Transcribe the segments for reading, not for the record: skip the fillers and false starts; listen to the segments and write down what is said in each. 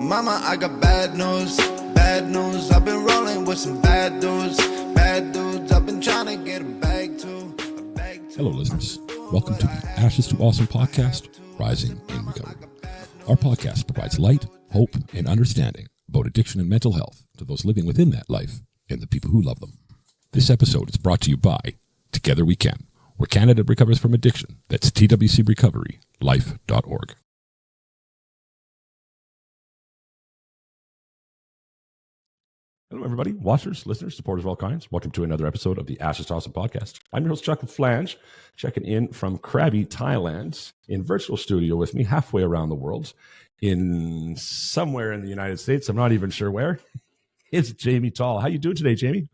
Mama, I got bad news, bad news. I've been rolling with some bad dudes, bad dudes. I've been trying to get a bag too, Hello, listeners. Welcome to the Ashes to Awesome podcast, Rising in Recovery. Our podcast provides light, hope, and understanding about addiction and mental health to those living within that life and the people who love them. This episode is brought to you by Together We Can, where Canada recovers from addiction. That's twcrecoverylife.org. Hello, everybody. Watchers, listeners, supporters of all kinds. Welcome to another episode of the Ashes to Awesome podcast. I'm your host, Chuck LaFlange, checking in from Krabi, Thailand, in virtual studio with me halfway around the world, in somewhere in the United States. I'm not even sure where. It's Jamie Tall. How you doing today, Jamie?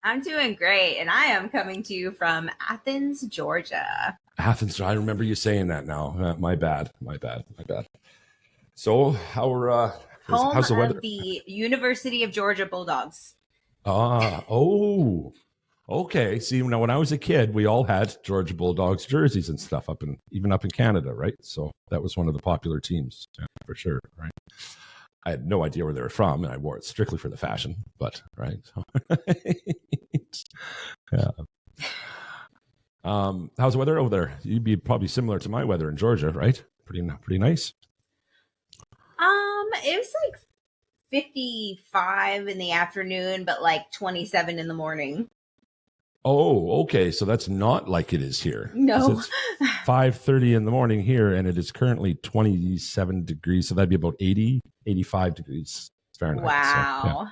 I'm doing great, and I am coming to you from Athens, Georgia. Athens, I remember you saying that now. My bad. So, how's the weather? Of the University of Georgia Bulldogs. Okay. See, when I was a kid, we all had Georgia Bulldogs jerseys and stuff even up in Canada, right? So that was one of the popular teams, for sure, right? I had no idea where they were from, and I wore it strictly for the fashion, but right. Yeah. How's the weather over there? You'd be probably similar to my weather in Georgia, right? Pretty nice. It was like 55 in the afternoon, but like 27 in the morning. Oh, okay. So that's not like it is here. No. It's 5:30 in the morning here, and it is currently 27 degrees. So that'd be about 85 degrees Fahrenheit. Wow. So,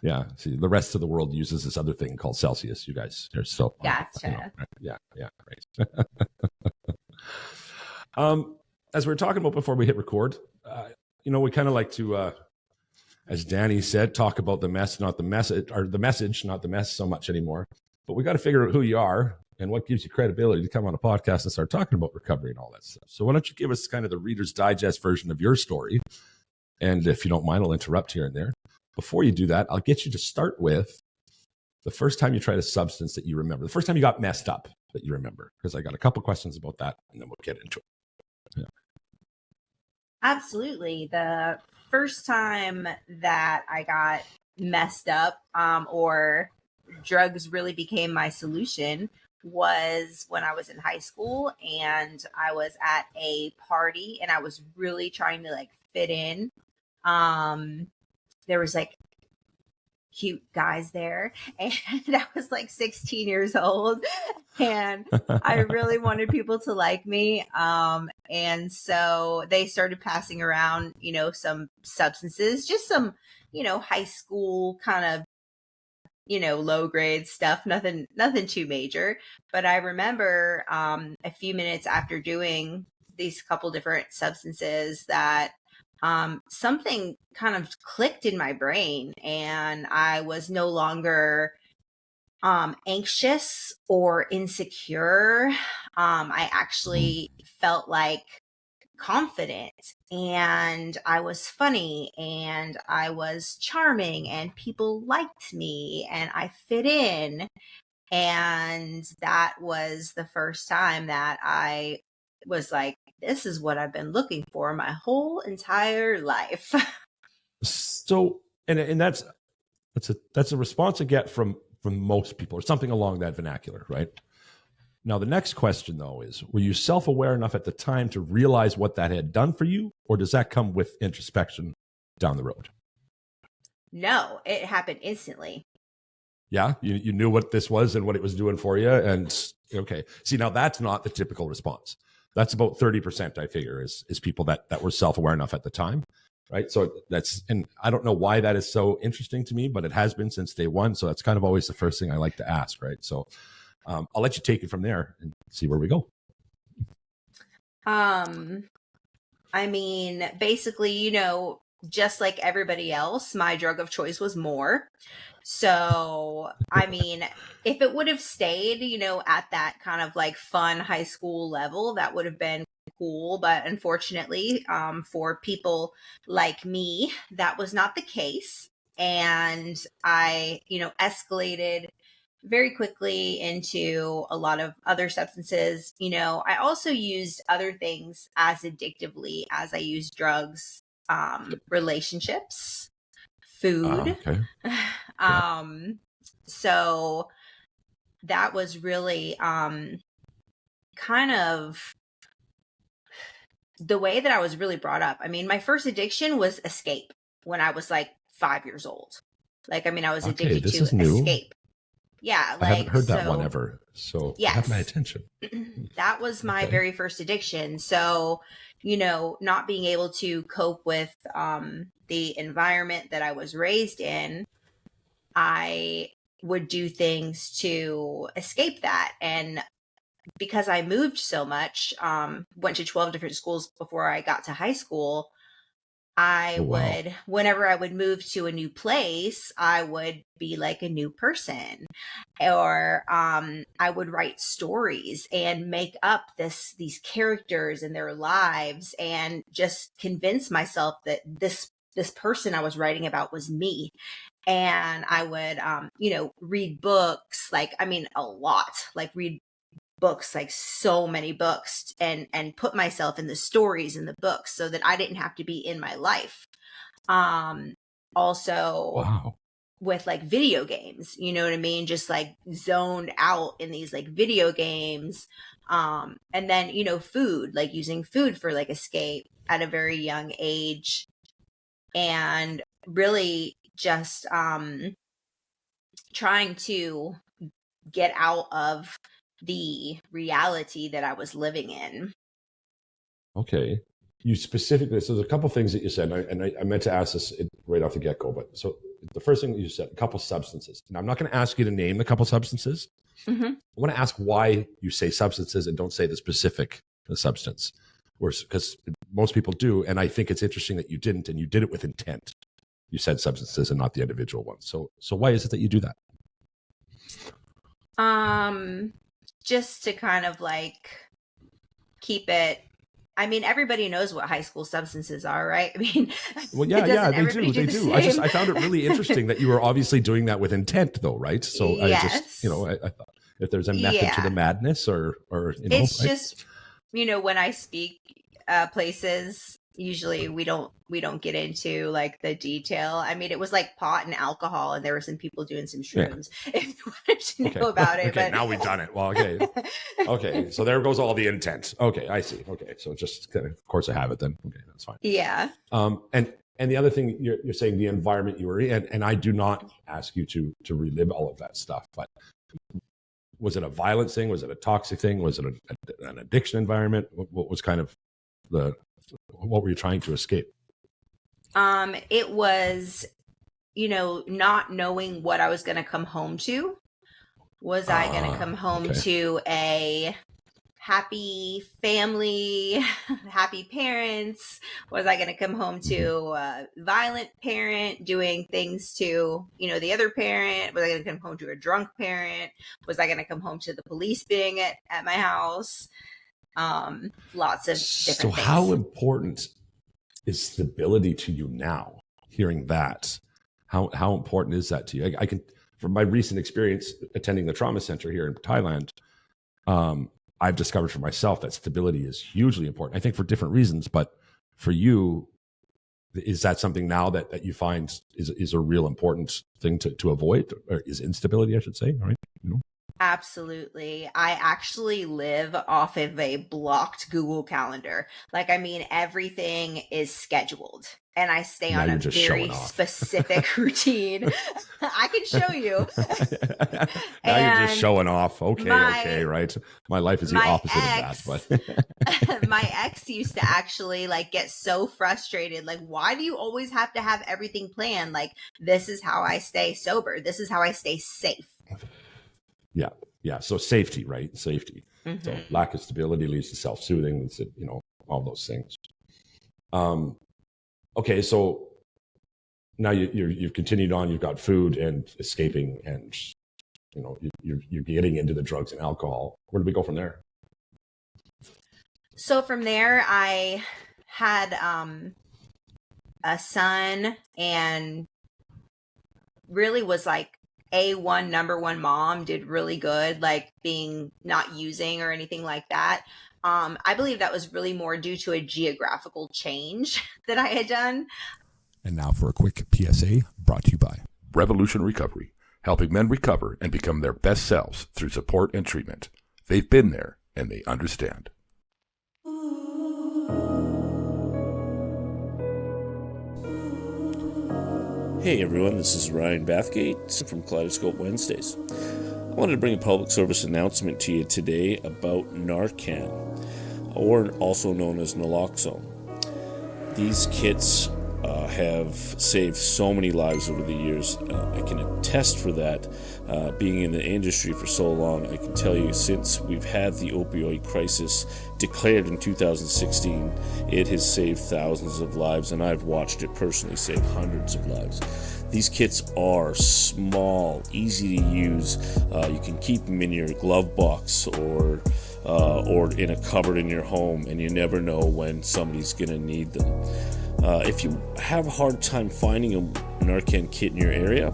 yeah. See, the rest of the world uses this other thing called Celsius. You guys are still. Gotcha. Right? Yeah. Right. As we were talking about before we hit record, we kind of like to, as Danny said, talk about the mess, not the message, or the message, not the mess so much anymore. But we got to figure out who you are and what gives you credibility to come on a podcast and start talking about recovery and all that stuff. So why don't you give us kind of the Reader's Digest version of your story? And if you don't mind, I'll interrupt here and there. Before you do that, I'll get you to start with the first time you tried a substance that you remember, the first time you got messed up that you remember, because I got a couple questions about that, and then we'll get into it. Yeah. Absolutely. The first time that I got messed up, or drugs really became my solution, was when I was in high school and I was at a party and I was really trying to like fit in. There was like cute guys there, and I was like 16 years old, and I really wanted people to like me. And so they started passing around, some substances, just some, high school kind of, low grade stuff, nothing too major. But I remember a few minutes after doing these couple different substances that something kind of clicked in my brain, and I was no longer anxious or insecure. I actually felt like confident, and I was funny, and I was charming, and people liked me, and I fit in. And that was the first time that I was like, this is what I've been looking for my whole entire life. So, and that's a response I get from most people, or something along that vernacular, right? Now, the next question, though, is, were you self-aware enough at the time to realize what that had done for you, or does that come with introspection down the road? No, it happened instantly. Yeah, you knew what this was and what it was doing for you, and okay. See, now that's not the typical response. That's about 30%, I figure, is people that were self-aware enough at the time, right? So and I don't know why that is so interesting to me, but it has been since day one. So that's kind of always the first thing I like to ask, right? So I'll let you take it from there and see where we go. I mean, basically, just like everybody else, my drug of choice was more. So, I mean, if it would have stayed, at that kind of like fun high school level, that would have been cool. But unfortunately, for people like me, that was not the case. And I, escalated very quickly into a lot of other substances. I also used other things as addictively as I used drugs, relationships, food. Okay. Yeah. So that was really kind of the way that I was really brought up. I mean, my first addiction was escape when I was like 5 years old. I was Okay, addicted this to is new. escape. Yeah, I haven't heard that one so ever, so I have my yes, attention. that was my Okay. very first addiction. So, not being able to cope with the environment that I was raised in, I would do things to escape that. And because I moved so much, went to 12 different schools before I got to high school, I Oh, wow. would, whenever I would move to a new place, I would be like a new person. Or I would write stories and make up these characters and their lives and just convince myself that this person I was writing about was me. And I would read books, a lot, like read books, like so many books, and put myself in the stories in the books so that I didn't have to be in my life. Also Wow. with like video games, you know what I mean? Just like zoned out in these like video games. And then, food, like using food for like escape at a very young age. And really just trying to get out of the reality that I was living in. Okay. You specifically, so there's a couple things that you said, and I meant to ask this right off the get-go, but so the first thing that you said, a couple substances. Now, I'm not going to ask you to name the couple substances. Mm-hmm. I want to ask why you say substances and don't say the specific substance, because most people do, and I think it's interesting that you didn't, and you did it with intent. You said substances and not the individual ones. So why is it that you do that? Just to kind of like keep it. I mean, everybody knows what high school substances are, right? I mean, well, yeah, they do. They do. Same? I found it really interesting that you were obviously doing that with intent, though, right? So yes. I just, I thought if there's a method to the madness, or it's right? just, when I speak places, usually we don't get into like the detail. I mean, it was like pot and alcohol, and there were some people doing some shrooms. Yeah. If you wanted to know about it, okay, but now we've done it. Well, okay, so there goes all the intent. Okay, I see. Okay, so just of course I have it then. Okay, that's fine. Yeah. And the other thing you're saying, the environment you were in, and I do not ask you to relive all of that stuff, but was it a violent thing? Was it a toxic thing? Was it an addiction environment? What was kind of what were you trying to escape? It was, not knowing what I was going to come home to. Was I going to come home to a happy family, happy parents? Was I going to come home to a violent parent doing things to, the other parent? Was I going to come home to a drunk parent? Was I going to come home to the police being at my house? Lots of different things. So how important is stability to you now? Hearing that, how important is that to you? I can, from my recent experience attending the trauma center here in Thailand, I've discovered for myself that stability is hugely important. I think for different reasons, but for you, is that something now that you find is a real important thing to avoid, or is instability, I should say, right? Absolutely. I actually live off of a blocked Google Calendar. Everything is scheduled, and I stay on a very specific routine. I can show you. Now you're just showing off. Okay, right. My life is the opposite of that. But my ex used to actually get so frustrated. Like, why do you always have to have everything planned? Like, this is how I stay sober. This is how I stay safe. Yeah. So safety, right? Safety. Mm-hmm. So lack of stability leads to self-soothing. Leads to, all those things. Okay. So now you've continued on. You've got food and escaping, and you're getting into the drugs and alcohol. Where do we go from there? So from there, I had a son, and really was A1 number one mom did really good, like being not using or anything like that. I believe that was really more due to a geographical change that I had done. And now for a quick PSA brought to you by Revolution Recovery, helping men recover and become their best selves through support and treatment. They've been there and they understand. Hey everyone, this is Ryan Bathgate from Kaleidoscope Wednesdays. I wanted to bring a public service announcement to you today about Narcan, or also known as naloxone. These kits have saved so many lives over the years. I can attest for that. Being in the industry for so long, I can tell you since we've had the opioid crisis declared in 2016, it has saved thousands of lives, and I've watched it personally save hundreds of lives. These kits are small, easy to use. You can keep them in your glove box or in a cupboard in your home, and you never know when somebody's going to need them. If you have a hard time finding a Narcan kit in your area,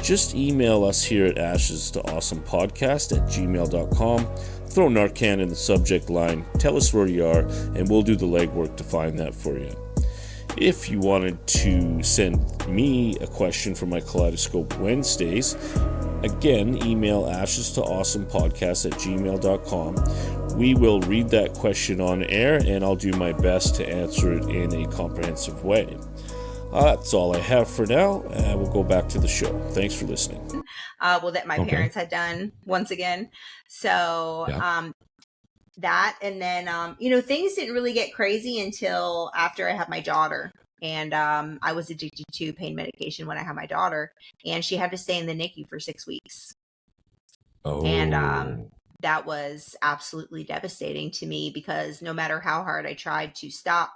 just email us here at ashes2awesomepodcast@gmail.com. Throw Narcan in the subject line, tell us where you are, and we'll do the legwork to find that for you. If you wanted to send me a question for my Kaleidoscope Wednesdays, again, email ashes2awesomepodcast@gmail.com. We will read that question on air, and I'll do my best to answer it in a comprehensive way. That's all I have for now, and we'll go back to the show. Thanks for listening. That my parents had done once again. So that, and then, things didn't really get crazy until after I had my daughter. And I was addicted to pain medication when I had my daughter, and she had to stay in the NICU for 6 weeks. Oh. And that was absolutely devastating to me because no matter how hard I tried to stop,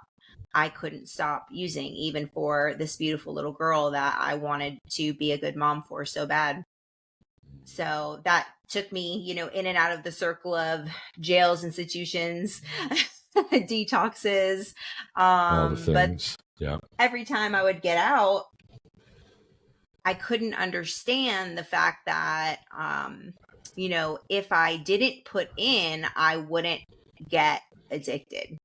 I couldn't stop using, even for this beautiful little girl that I wanted to be a good mom for so bad. So that took me, in and out of the circle of jails, institutions, detoxes. All the things. But every time I would get out, I couldn't understand the fact that, if I didn't put in, I wouldn't get addicted,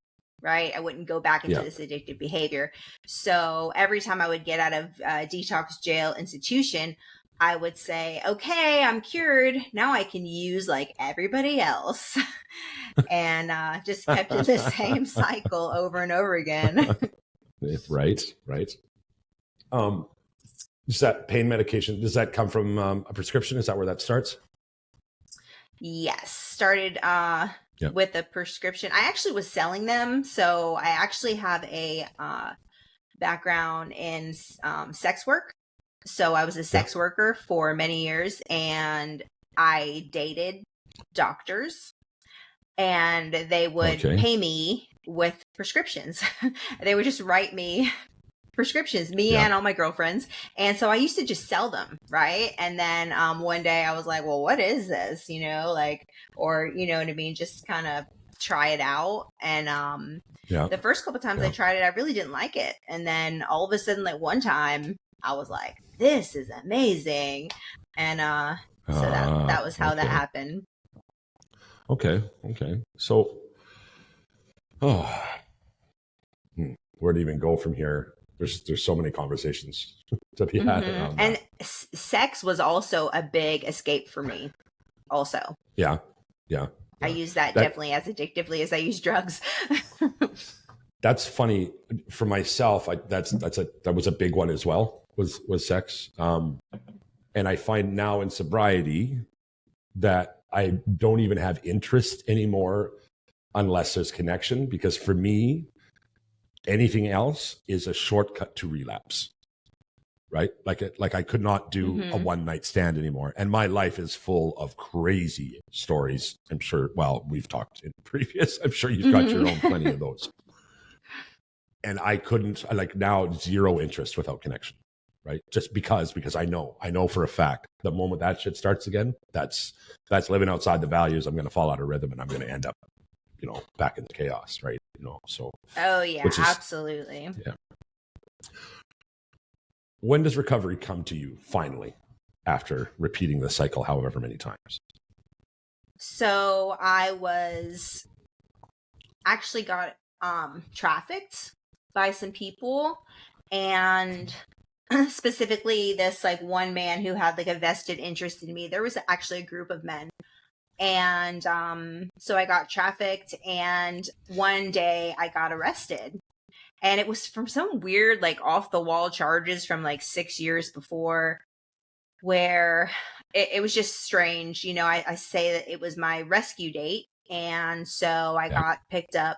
right? I wouldn't go back into this addictive behavior. So every time I would get out of detox, jail, institution, I would say, okay, I'm cured. Now I can use like everybody else. And just kept it the same cycle over and over again. Right. Is that pain medication? Does that come from a prescription? Is that where that starts? Yes. Started with a prescription. I actually was selling them. So I actually have a background in sex work. So I was a sex worker for many years, and I dated doctors, and they would pay me with prescriptions. They would just write me prescriptions, and all my girlfriends. And so I used to just sell them, right? And then one day I was like, well, what is this? Or, you know what I mean? Just kind of try it out. And the first couple times I tried it, I really didn't like it. And then all of a sudden, like one time, I was like, this is amazing. And so that was how that happened. Okay. So, where to even go from here? There's so many conversations to be had. And sex was also a big escape for me also. Yeah. I use that definitely as addictively as I use drugs. That's funny for myself. That was a big one as well, was sex. And I find now in sobriety that I don't even have interest anymore unless there's connection, because for me, anything else is a shortcut to relapse, right? Like I could not do a one night stand anymore. And my life is full of crazy stories. I'm sure, well, we've talked in previous, I'm sure you've got your own plenty of those. And I couldn't, now zero interest without connection, right? Just because I know for a fact the moment that shit starts again, that's living outside the values. I'm going to fall out of rhythm and I'm going to end up, back into chaos, right? So. Oh yeah, absolutely. Yeah. When does recovery come to you finally? after repeating the cycle however many times? So I was actually got trafficked by some people, and specifically this like one man who had like a vested interest in me. There was actually a group of men, and so I got trafficked, and one day I got arrested, and it was from some weird like off the wall charges from like 6 years before, where it was just strange. You know, I say that it was my rescue date, and so I got picked up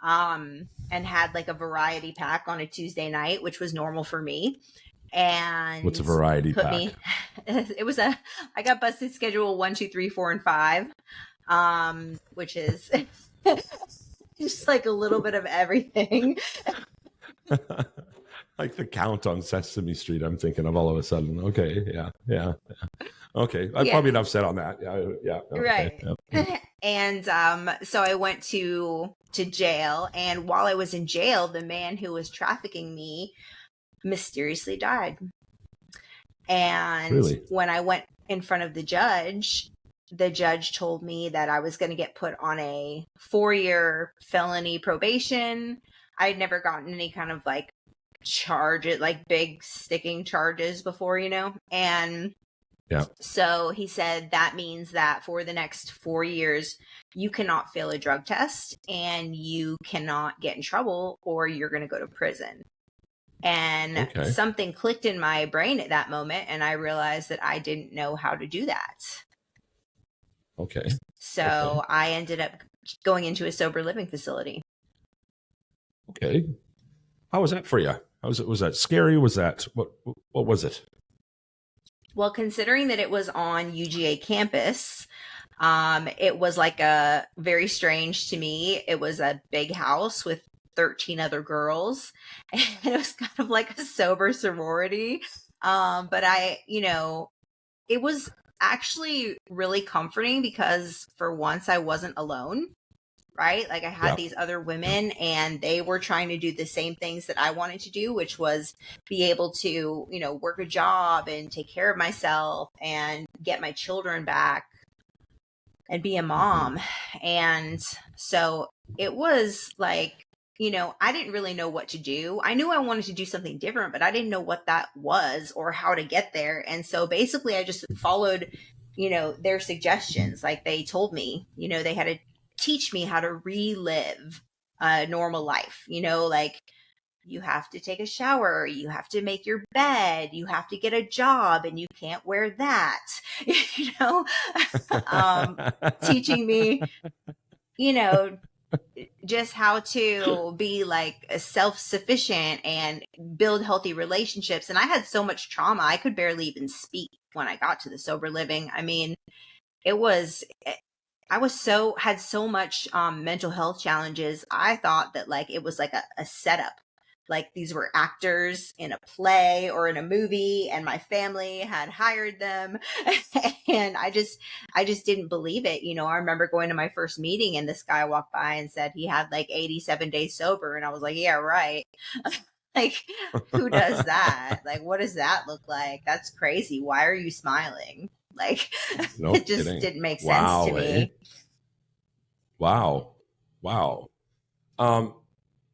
and had like a variety pack on a Tuesday night, which was normal for me. And What's a variety pack? It was I got busted schedule 1, 2, 3, 4, and 5, which is just like a little bit of everything. Like the Count on Sesame Street, I'm thinking of all of a sudden. Okay, yeah. Okay, I've probably enough said on that. Yeah. Okay, right. yeah. And so I went to jail, and while I was in jail, the man who was trafficking me mysteriously died. And Really? when I went in front of the judge told me that I was going to get put on a 4-year felony probation. I had never gotten any kind of like charges, like big sticking charges before, you know? And so he said that means that for the next 4 years, you cannot fail a drug test and you cannot get in trouble, or you're going to go to prison. And something clicked in my brain at that moment, and I realized that I didn't know how to do that. Okay. So I ended up going into a sober living facility. Okay. How was that for you? Was that scary? Was that what was it? Well, considering that it was on UGA campus, it was like a very strange to me. It was a big house with 13 other girls, and it was kind of like a sober sorority. But it was actually really comforting because for once I wasn't alone, right? Like I had these other women, and they were trying to do the same things that I wanted to do, which was be able to, work a job and take care of myself and get my children back and be a mom. And so it was like, I didn't really know what to do. I knew I wanted to do something different, but I didn't know what that was or how to get there. And so basically I just followed, their suggestions. Like they told me, they had to teach me how to relive a normal life, like you have to take a shower, you have to make your bed, you have to get a job, and you can't wear that, teaching me, just how to be like self-sufficient and build healthy relationships. And I had so much trauma, I could barely even speak when I got to the sober living. I mean, had so much mental health challenges. I thought that like it was like a setup, like these were actors in a play or in a movie, and my family had hired them. And I just didn't believe it. I remember going to my first meeting, and this guy walked by and said he had like 87 days sober. And I was like, yeah, right. Like, who does that? Like, what does that look like? That's crazy. Why are you smiling? Like, it just didn't make sense to me. Wow.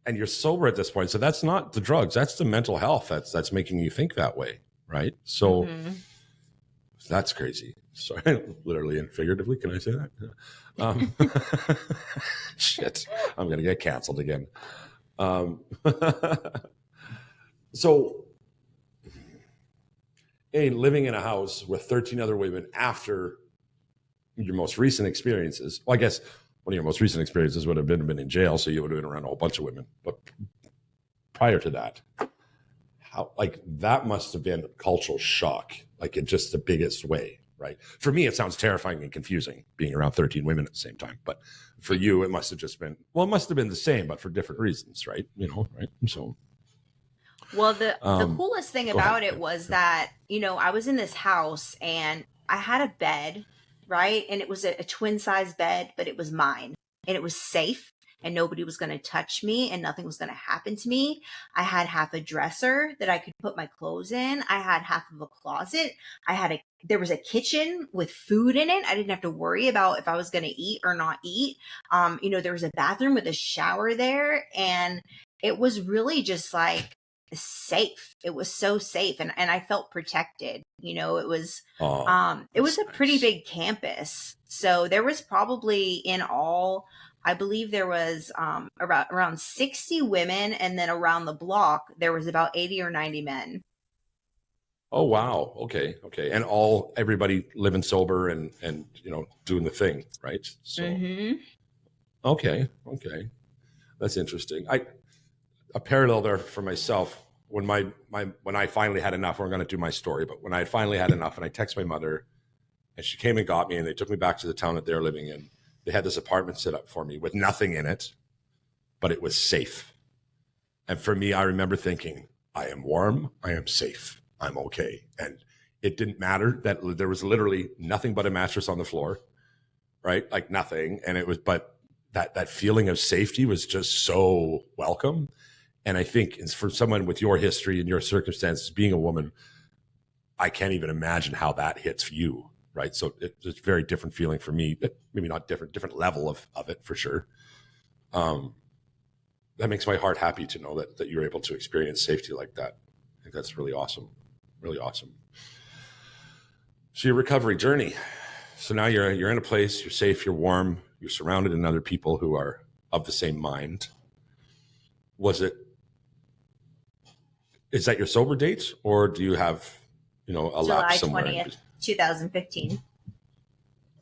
And you're sober at this point. So that's not the drugs. That's the mental health that's making you think that way. Right. So that's crazy. Sorry, literally and figuratively. Can I say that? Shit. I'm going to get canceled again. So, living in a house with 13 other women after your most recent experiences. Well, I guess one of your most recent experiences would have been in jail, so you would have been around a whole bunch of women. But prior to that, that must have been a cultural shock, like in just the biggest way, right? For me, it sounds terrifying and confusing being around 13 women at the same time. But for you, it must have just been, it must have been the same, but for different reasons, right? Right? So. Well, the coolest thing about it was that, I was in this house and I had a bed, right? And it was a twin size bed, but it was mine and it was safe. and nobody was going to touch me and nothing was going to happen to me. I had half a dresser that I could put my clothes in. I had half of a closet. There was a kitchen with food in it. I didn't have to worry about if I was going to eat or not eat. There was a bathroom with a shower there, and it was really just like safe. It was so safe, and I felt protected. It was a pretty big campus. So there was probably in all, I believe there was around 60 women, and then around the block there was about 80 or 90 men. Oh wow. Okay. And everybody living sober and doing the thing, right? So okay. That's interesting. A parallel there for myself when when I finally had enough. We're going to do my story, but when I finally had enough, and I texted my mother, and she came and got me, and they took me back to the town that they're living in. They had this apartment set up for me with nothing in it, but it was safe. And for me, I remember thinking, I am warm, I am safe, I'm okay. And it didn't matter that there was literally nothing but a mattress on the floor, right? Like nothing. And it was, but that feeling of safety was just so welcome. And I think it's for someone with your history and your circumstances, being a woman, I can't even imagine how that hits you, right? So it's a very different feeling for me, but maybe not different level of it for sure. That makes my heart happy to know that you're able to experience safety like that. I think that's really awesome. Really awesome. So your recovery journey. So now you're in a place, you're safe, you're warm, you're surrounded in other people who are of the same mind. Is that your sober date, or do you have, a lapse somewhere? July 20th, 2015.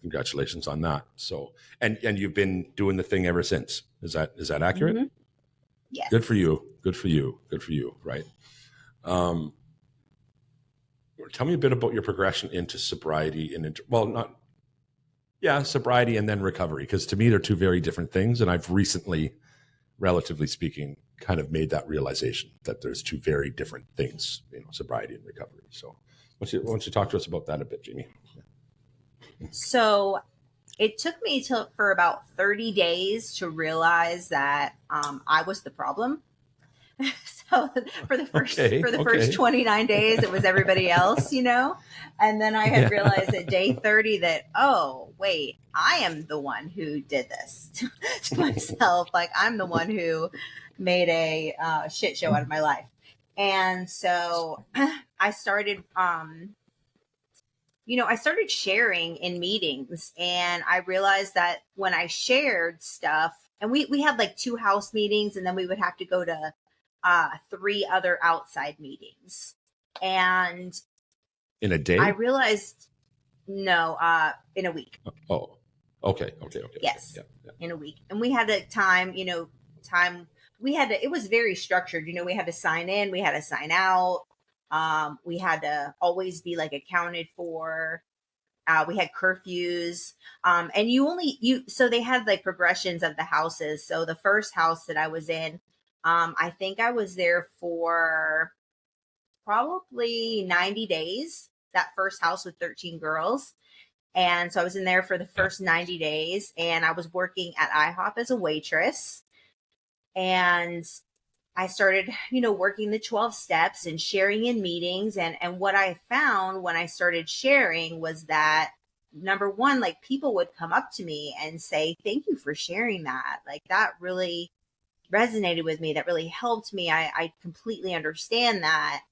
Congratulations on that. So, and you've been doing the thing ever since. Is that accurate? Mm-hmm. Yes. Good for you. Right. Tell me a bit about your progression into sobriety sobriety and then recovery, because to me they're two very different things, and I've recently, relatively speaking, kind of made that realization that there's two very different things, sobriety and recovery. So why don't you talk to us about that a bit, Jamie? So it took me for about 30 days to realize that I was the problem. So for the first 29 days, it was everybody else, and then I had realized at day 30 that, oh, wait, I am the one who did this to myself. Like, I'm the one who made a shit show out of my life. And so I started, I started sharing in meetings, and I realized that when I shared stuff, and we had like 2 house meetings, and then we would have to go to 3 other outside meetings. And in a day? I realized, no, in a week. Oh, okay. Yes. Yeah. In a week. And we had a time, it was very structured. We had to sign in, we had to sign out. We had to always be like accounted for. We had curfews. And so they had like progressions of the houses. So the first house that I was in, I think I was there for probably 90 days, that first house with 13 girls. And so I was in there for the first 90 days, and I was working at IHOP as a waitress. And I started, working the 12 steps and sharing in meetings. And what I found when I started sharing was that, number one, like, people would come up to me and say, thank you for sharing that. Like, that really resonated with me. That really helped me. I completely understand that.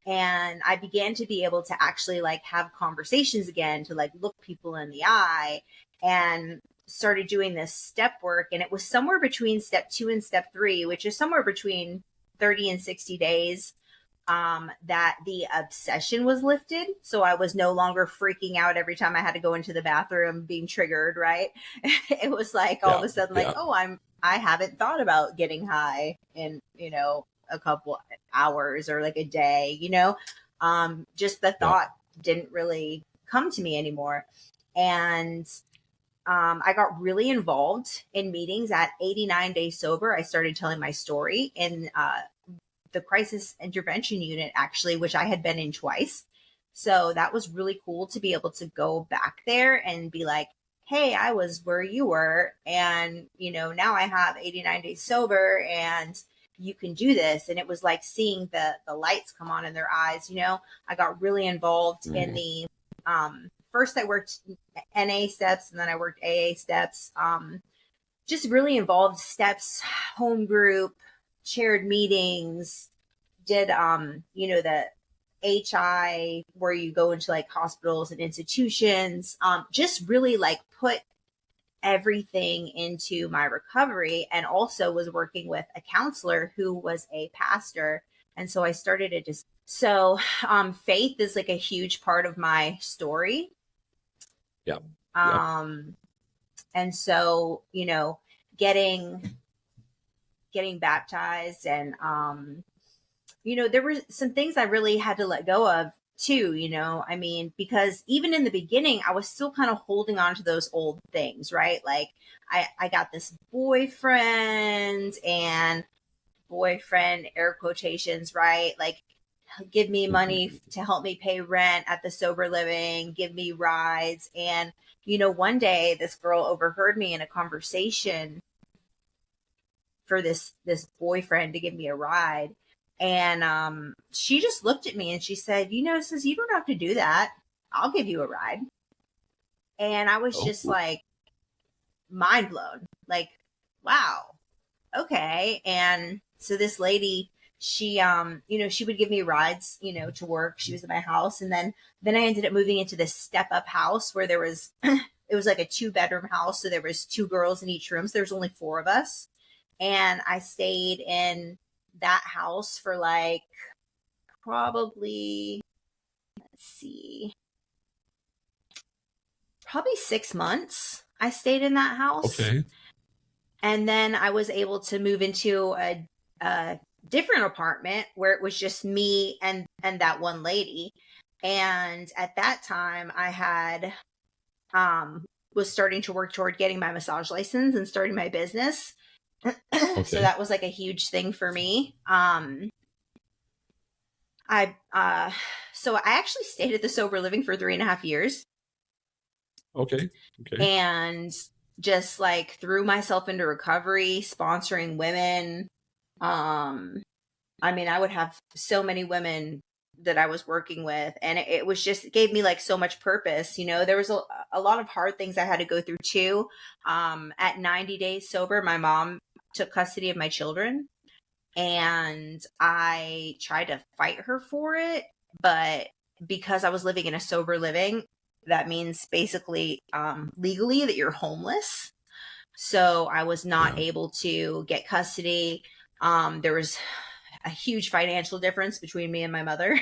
And I began to be able to actually like have conversations again, to like look people in the eye, and started doing this step work. And it was somewhere between step 2 and step 3, which is somewhere between 30 and 60 days, that the obsession was lifted. So I was no longer freaking out every time I had to go into the bathroom being triggered, right? It was like all of a sudden like, oh, I haven't thought about getting high in, a couple hours or like a day, just the thought didn't really come to me anymore. And I got really involved in meetings. At 89 days sober, I started telling my story in the crisis intervention unit, actually, which I had been in twice. So that was really cool to be able to go back there and be like, hey, I was where you were. And, now I have 89 days sober and you can do this. And it was like seeing the lights come on in their eyes. I got really involved in the, first I worked NA steps and then I worked AA steps, just really involved steps, home group, chaired meetings, did, the HI where you go into like hospitals and institutions, just really like put everything into my recovery, and also was working with a counselor who was a pastor. And so I started to faith is like a huge part of my story. Yeah. And so, getting baptized and, there were some things I really had to let go of too, because even in the beginning, I was still kind of holding on to those old things, right? Like I got this boyfriend, air quotations, right? Like give me money to help me pay rent at the sober living, give me rides. And, one day this girl overheard me in a conversation for this boyfriend to give me a ride. And she just looked at me and she said, says, you don't have to do that. I'll give you a ride. And I was just like mind blown, like, wow, okay. And so this lady, she, she would give me rides, to work. She was at my house. And then I ended up moving into this step up house where there was, it was like a 2-bedroom house. So there was 2 girls in each room. So there was only 4 of us. And I stayed in that house for like probably 6 months. I stayed in that house. Okay. And then I was able to move into a different apartment where it was just me and that one lady. And at that time I had was starting to work toward getting my massage license and starting my business. Okay. So that was like a huge thing for me. So I actually stayed at the sober living for 3.5 years. Okay. And just like threw myself into recovery, sponsoring women. I would have so many women that I was working with, and it was just, it gave me like so much purpose. There was a lot of hard things I had to go through too. At 90 days sober, my mom took custody of my children, and I tried to fight her for it. But because I was living in a sober living, that means basically legally that you're homeless. So I was not able to get custody. There was a huge financial difference between me and my mother.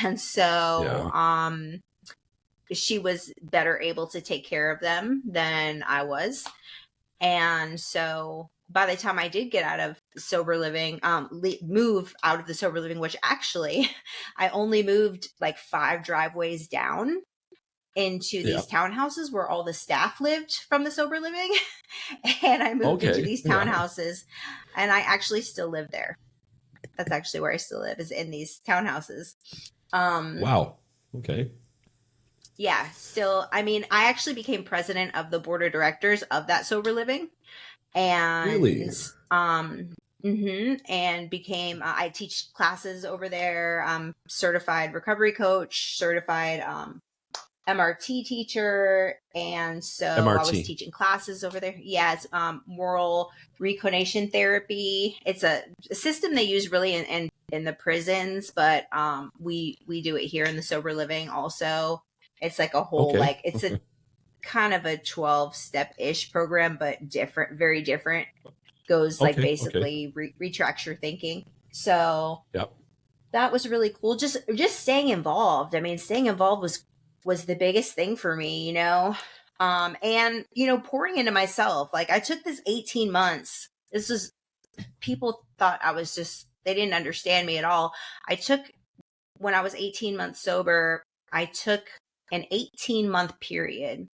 And so she was better able to take care of them than I was. And so by the time I did get out of sober living, move out of the sober living, which actually I only moved like 5 driveways down into these townhouses where all the staff lived from the sober living. And I moved into these townhouses, and I actually still live there. That's actually where I still live, is in these townhouses. Wow. Okay. Yeah, still, I actually became president of the board of directors of that sober living. And really? And became, I teach classes over there. Certified recovery coach, certified MRT teacher. And so I was teaching classes over there. Yeah, it's moral reconation therapy. It's a system they use really in the prisons, but we do it here in the sober living also. It's like a whole, like, it's a kind of a 12-step-ish program, but different, very different. Goes like basically retracts your thinking. So that was really cool. Just staying involved. Staying involved was the biggest thing for me, and, pouring into myself. Like I took this 18 months. This was, people thought I was just, they didn't understand me at all. When I was 18 months sober, I took an 18-month period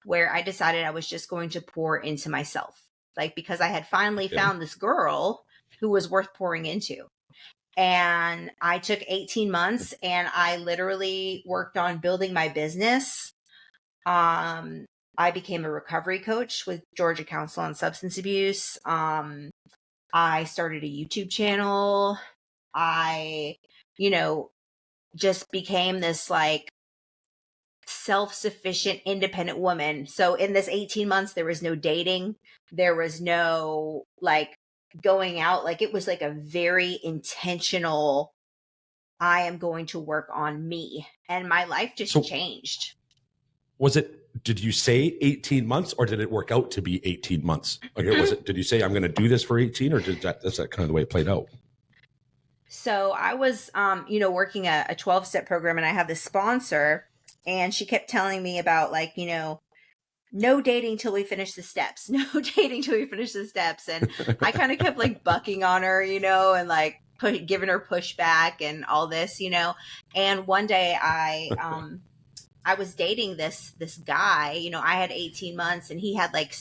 where I decided I was just going to pour into myself. Like, because I had finally found this girl who was worth pouring into. And I took 18 months and I literally worked on building my business, I became a recovery coach with Georgia Council on Substance Abuse. I started a YouTube channel. I, just became this like self-sufficient, independent woman. So in this 18 months, there was no dating. There was no like going out. Like it was like a very intentional, I am going to work on me. And my life just changed. Did you say 18 months or did it work out to be 18 months? Did you say I'm going to do this for 18 or that's that kind of the way it played out? So I was, working a 12-step program, and I had this sponsor, and she kept telling me about like, no dating till we finish the steps, no dating till we finish the steps. And I kind of kept like bucking on her, and like giving her pushback and all this, and one day I was dating this guy, I had 18 months and he had like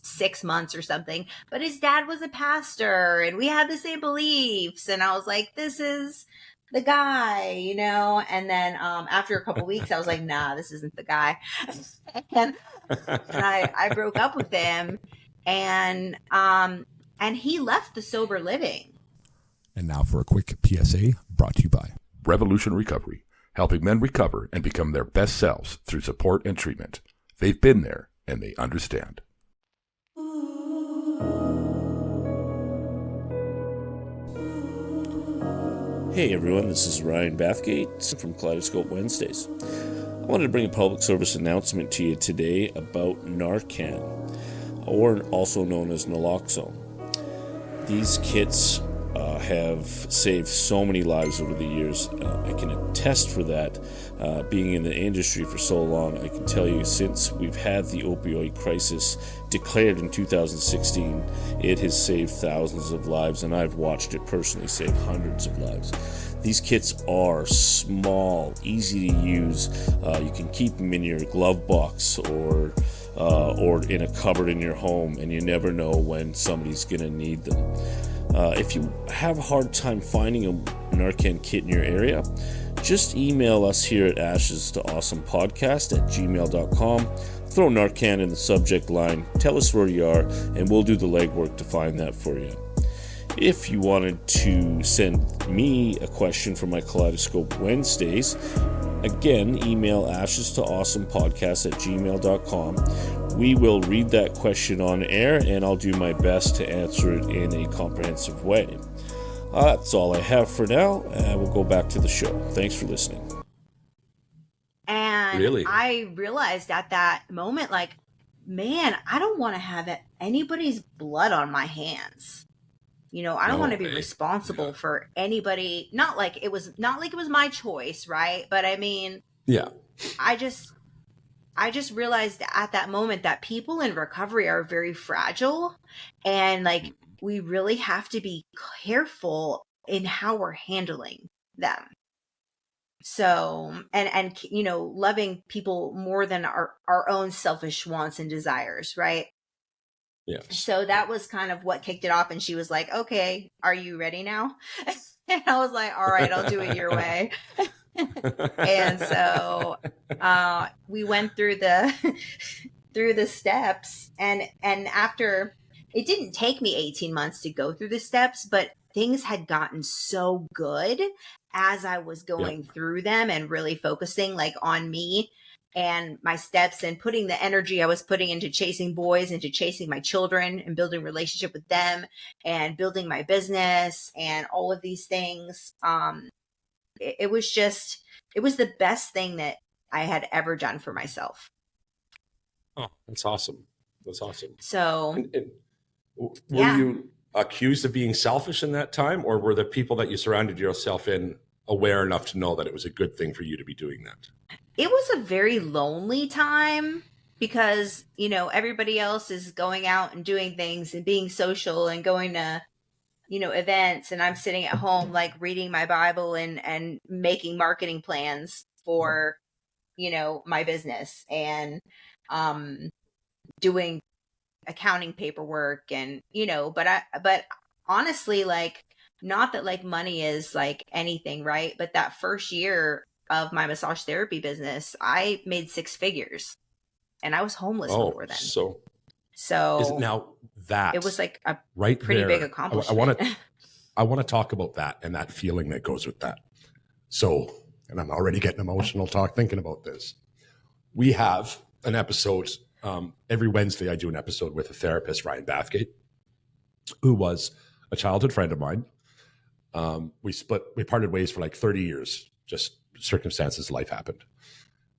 6 months or something, but his dad was a pastor and we had the same beliefs. And I was like, this is the guy, and then after a couple weeks, I was like, nah, this isn't the guy. and I broke up with him, and he left the sober living. And now for a quick PSA brought to you by Revolution Recovery, helping men recover and become their best selves through support and treatment. They've been there and they understand. Hey everyone, this is Ryan Bathgate from Kaleidoscope Wednesdays. I wanted to bring a public service announcement to you today about Narcan, or also known as naloxone. These kits have saved so many lives over the years. I can attest for that. Being in the industry for so long, I can tell you since we've had the opioid crisis declared in 2016, it has saved thousands of lives, and I've watched it personally save hundreds of lives. These kits are small, easy to use. You can keep them in your glove box or in a cupboard in your home, and you never know when somebody's going to need them. If you have a hard time finding a Narcan kit in your area, just email us here at ashes2awesomepodcast@gmail.com. Throw Narcan in the subject line, tell us where you are, and we'll do the legwork to find that for you. If you wanted to send me a question for my Kaleidoscope Wednesdays, again, email ashes2awesomepodcast@gmail.com. We will read that question on air, and I'll do my best to answer it in a comprehensive way. That's all I have for now, and we'll go back to the show. Thanks for listening. And Really? I realized at that moment, like, man, I don't want to have anybody's blood on my hands. I don't want to be responsible for anybody. Not like it was my choice, right? But I mean, Yeah. I just realized at that moment that people in recovery are very fragile, and like we really have to be careful in how we're handling them. So, and loving people more than our own selfish wants and desires, right? Yeah. So that was kind of what kicked it off. And she was like, okay, are you ready now? And I was like, all right, I'll do it your way. And so we went through the steps, and after, it didn't take me 18 months to go through the steps, but things had gotten so good as I was going through them and really focusing like on me and my steps, and putting the energy I was putting into chasing boys, into chasing my children and building relationship with them and building my business and all of these things. It was the best thing that I had ever done for myself. Oh, that's awesome. That's awesome. So, and were you accused of being selfish in that time, or were the people that you surrounded yourself in aware enough to know that it was a good thing for you to be doing that? It was a very lonely time because, everybody else is going out and doing things and being social and going to, events. And I'm sitting at home, like reading my Bible and making marketing plans for, my business, and doing accounting paperwork, and, but honestly, like, not that like money is like anything, right? But that first year of my massage therapy business, I made 6 figures. and I was homeless Oh, before then. so So is it now that it was like a right pretty there, big accomplishment. I want to talk about that and that feeling that goes with that. So, and I'm already getting emotional thinking about this. We have an episode every Wednesday. I do an episode with a therapist, Ryan Bathgate, who was a childhood friend of mine. We parted ways for like 30 years, just circumstances, life happened.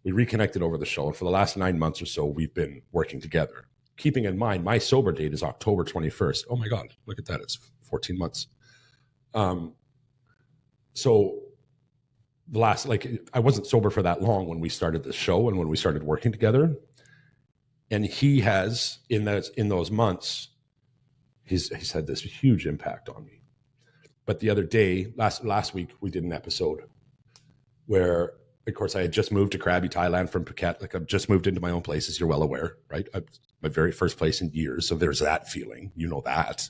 We reconnected over the show, and for the last 9 months or so, we've been working together. Keeping in mind, my sober date is October 21st. Oh my God, look at that. It's 14 months. So the last, I wasn't sober for that long when we started the show and when we started working together. And he has, in those months, he's had this huge impact on me. But the other day, last week, we did an episode where, of course, I had just moved to Krabi, Thailand from Phuket. Like, I've just moved into my own place, as you're well aware, right? My very first place in years. So there's that feeling, you know that.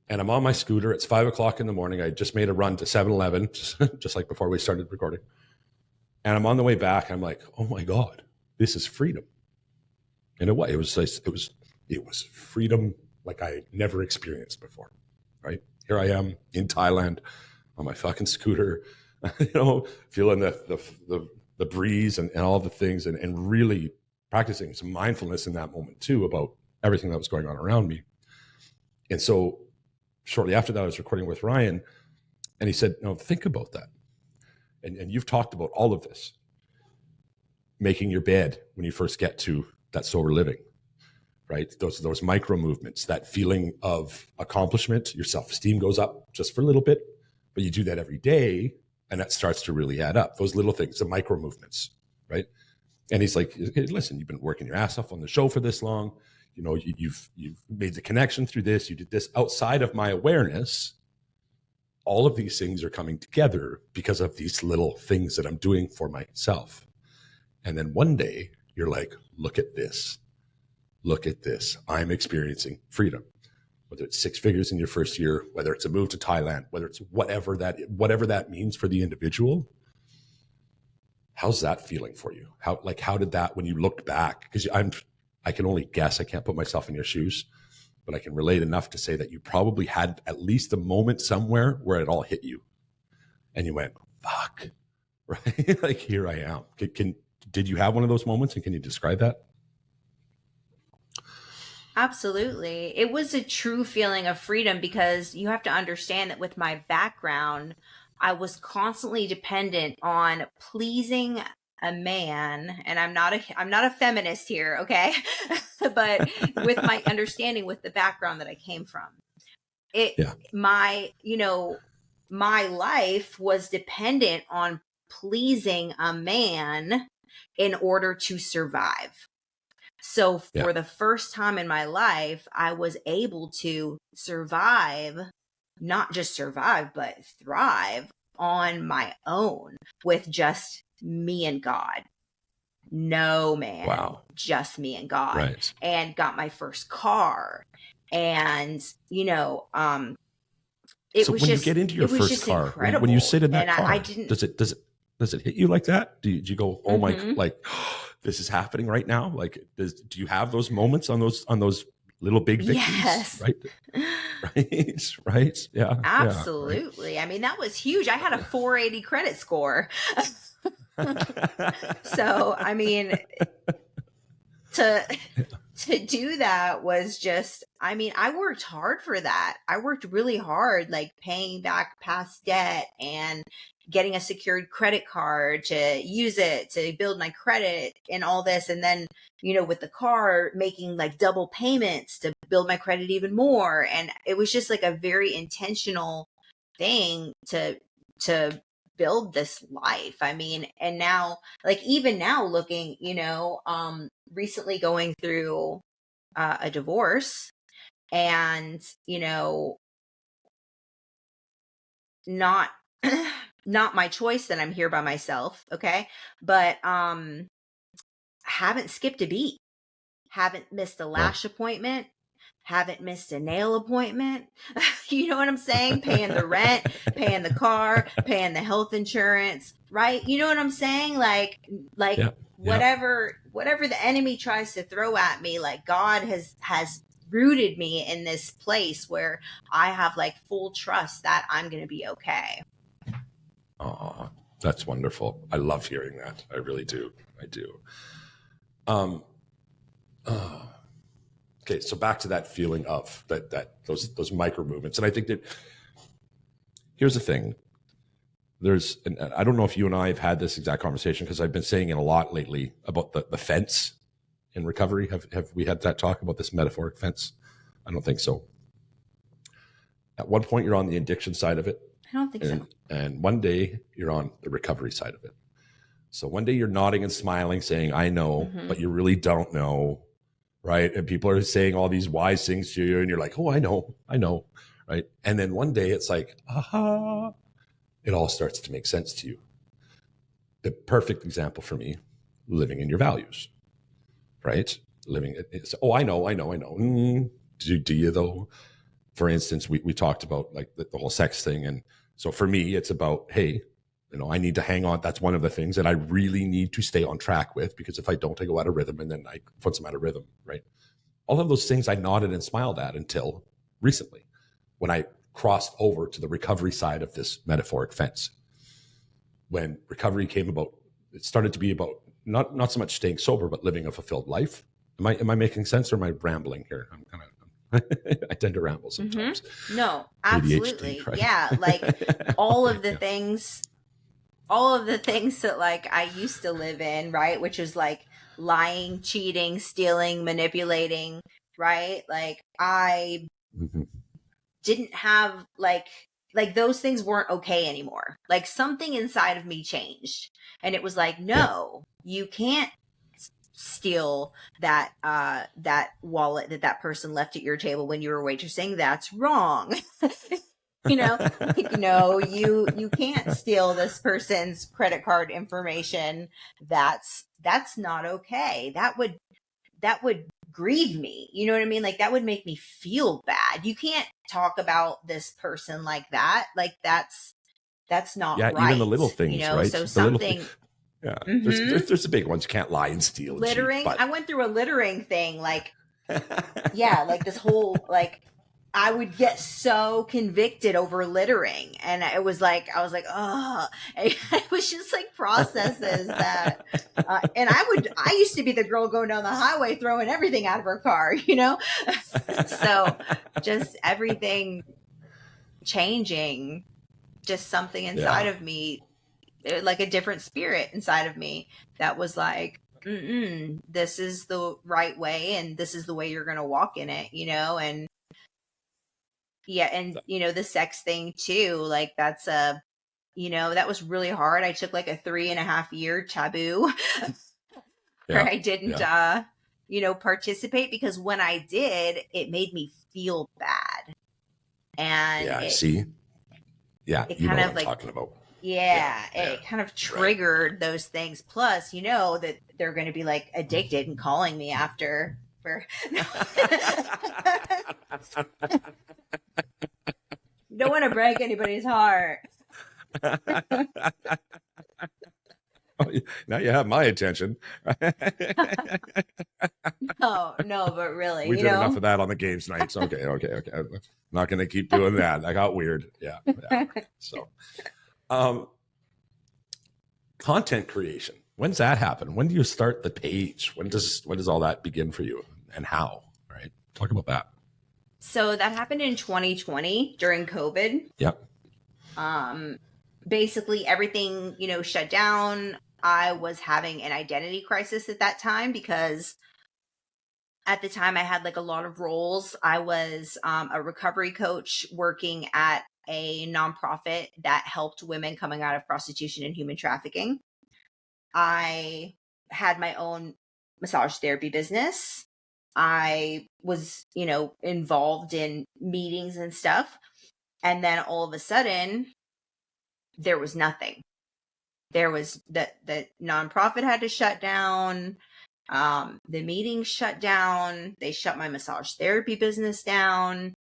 And I'm on my scooter. It's 5 o'clock in the morning. I just made a run to 7-Eleven, just like before we started recording. And I'm on the way back. I'm like, oh my God, this is freedom. And it was freedom like I never experienced before, right? Here I am in Thailand on my fucking scooter, feeling the breeze and all the things, and really practicing some mindfulness in that moment too about everything that was going on around me. And so shortly after that, I was recording with Ryan, and he said, no, think about that. And you've talked about all of this, making your bed when you first get to that sober living, right? Those micro movements, that feeling of accomplishment, your self-esteem goes up just for a little bit, but you do that every day, and that starts to really add up. Those little things, the micro movements, right? And he's like, hey, listen, you've been working your ass off on the show for this long. You've made the connection through this. You did this outside of my awareness. All of these things are coming together because of these little things that I'm doing for myself. And then one day you're like, look at this. Look at this. I'm experiencing freedom. Whether it's 6 figures in your first year, whether it's a move to Thailand, whether it's whatever that means for the individual. How's that feeling for you? How did that, when you looked back? Because I can only guess, I can't put myself in your shoes, but I can relate enough to say that you probably had at least a moment somewhere where it all hit you. And you went, fuck, right? Like, here I am. Did you have one of those moments, and can you describe that? Absolutely. It was a true feeling of freedom, because you have to understand that with my background, I was constantly dependent on pleasing a man, and I'm not a feminist here, okay? But with my understanding, with the background that I came from, my life was dependent on pleasing a man in order to survive. So for the first time in my life, I was able to survive, not just survive, but thrive on my own with just me and God. No man, wow. Just me and God. Right. And got my first car. And, it so was when just, you get into your first car, when you sit in that car, I didn't, does it hit you like that? Do you go, oh my, like, this is happening right now? Like, do you have those moments on those little big victories? Yes. Right. Yeah. Absolutely. Yeah, right. I mean, that was huge. I had a 480 credit score. So, I mean, to do that was just, I mean, I worked hard for that. I worked really hard, like paying back past debt and getting a secured credit card to use it to build my credit and all this. And then, with the car, making like double payments to build my credit even more. And it was just like a very intentional thing to build this life. I mean, and now, like, even now looking, recently going through a divorce, and, not my choice that I'm here by myself. Okay. But, haven't skipped a beat, haven't missed a lash appointment, haven't missed a nail appointment. You know what I'm saying? Paying the rent, paying the car, paying the health insurance, right? You know what I'm saying? Like whatever the enemy tries to throw at me, like God has rooted me in this place where I have like full trust that I'm going to be okay. Oh, that's wonderful. I love hearing that. I really do. I do. Okay, so back to that feeling of those micro movements. And I think that here's the thing. And I don't know if you and I have had this exact conversation, because I've been saying it a lot lately about the fence in recovery. Have we had that talk about this metaphoric fence? I don't think so. At one point, you're on the addiction side of it. I don't think so. And one day, you're on the recovery side of it. So one day, you're nodding and smiling, saying, I know, but you really don't know, right? And people are saying all these wise things to you, and you're like, oh, I know, right? And then one day, it's like, aha, it all starts to make sense to you. The perfect example for me, living in your values, right? It's, oh, I know. Do you though? For instance, we talked about like the whole sex thing. And so for me, it's about, hey, I need to hang on. That's one of the things that I really need to stay on track with, because if I don't, I go out of rhythm, and then once I'm out of rhythm, right? All of those things I nodded and smiled at until recently, when I crossed over to the recovery side of this metaphoric fence. When recovery came about, it started to be about not so much staying sober, but living a fulfilled life. Am I making sense, or am I rambling here? I'm kind of I tend to ramble sometimes. No, absolutely. ADHD, right? Yeah, like all of the things that like I used to live in, right? Which is like lying, cheating, stealing, manipulating, right? Like I didn't have like those things weren't okay anymore. Like something inside of me changed, and it was like, no, you can't steal that wallet that person left at your table when you were waitressing. That's wrong. Like, no, you can't steal this person's credit card information. That's not okay. That would grieve me. You know what I mean? Like that would make me feel bad. You can't talk about this person like that. Like that's not right. Even the little things, right? So something. There's the big ones. You can't lie and steal. Littering. Cheat, but... I went through a littering thing. Like, like this whole like. I would get so convicted over littering, and I was like, oh, it was just like processes that, and I used to be the girl going down the highway throwing everything out of her car, so just everything changing, just something inside of me, like a different spirit inside of me that was like, this is the right way, and this is the way you're going to walk in it, and yeah. And, the sex thing too, like that's that was really hard. I took like a 3.5 year taboo where I didn't, participate, because when I did, it made me feel bad. And I see. Yeah. It you kind know of what I'm like, talking about. It kind of triggered those things. Plus, that they're going to be like addicted and calling me after for. Don't want to break anybody's heart. Now you have my attention. No, but really, we did enough of that on the games nights. Okay. I'm not going to keep doing that. I got weird. Yeah. So, content creation. When's that happen? When do you start the page? When does all that begin for you, and how? Right. Talk about that. So that happened in 2020 during COVID. Yep. Basically everything, shut down. I was having an identity crisis at that time, because at the time I had like a lot of roles. I was a recovery coach working at a nonprofit that helped women coming out of prostitution and human trafficking. I had my own massage therapy business. I was, involved in meetings and stuff. And then all of a sudden, there was nothing. There was the nonprofit had to shut down. The meetings shut down. They shut my massage therapy business down.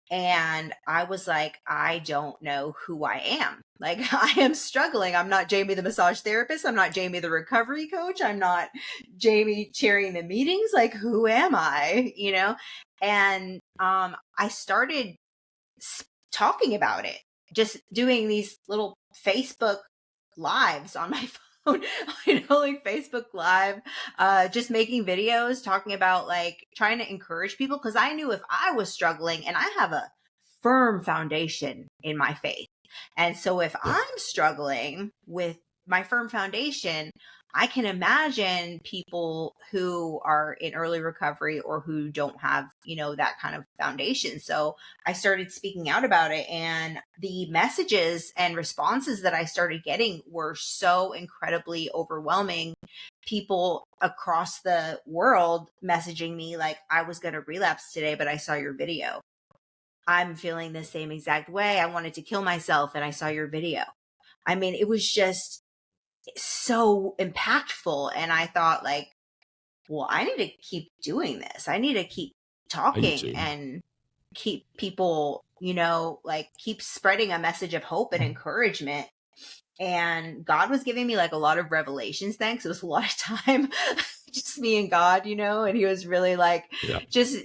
And I was like, I don't know who I am. Like, I am struggling. I'm not Jamie, the massage therapist. I'm not Jamie, the recovery coach. I'm not Jamie chairing the meetings. Like, who am I? You know? And I started talking about it, just doing these little Facebook lives on my phone, like Facebook Live, just making videos talking about, like, trying to encourage people. Because I knew if I was struggling, and I have a firm foundation in my faith. And so if I'm struggling with my firm foundation, I can imagine people who are in early recovery or who don't have, that kind of foundation. So I started speaking out about it, and the messages and responses that I started getting were so incredibly overwhelming. People across the world messaging me like, I was going to relapse today, but I saw your video. I'm feeling the same exact way. I wanted to kill myself, and I saw your video. I mean, it was just so impactful. And I thought, like, well, I need to keep doing this. I need to keep talking and keep people, like, keep spreading a message of hope and encouragement. And God was giving me, like, a lot of revelations then, because it was a lot of time just me and God, and he was really, like, just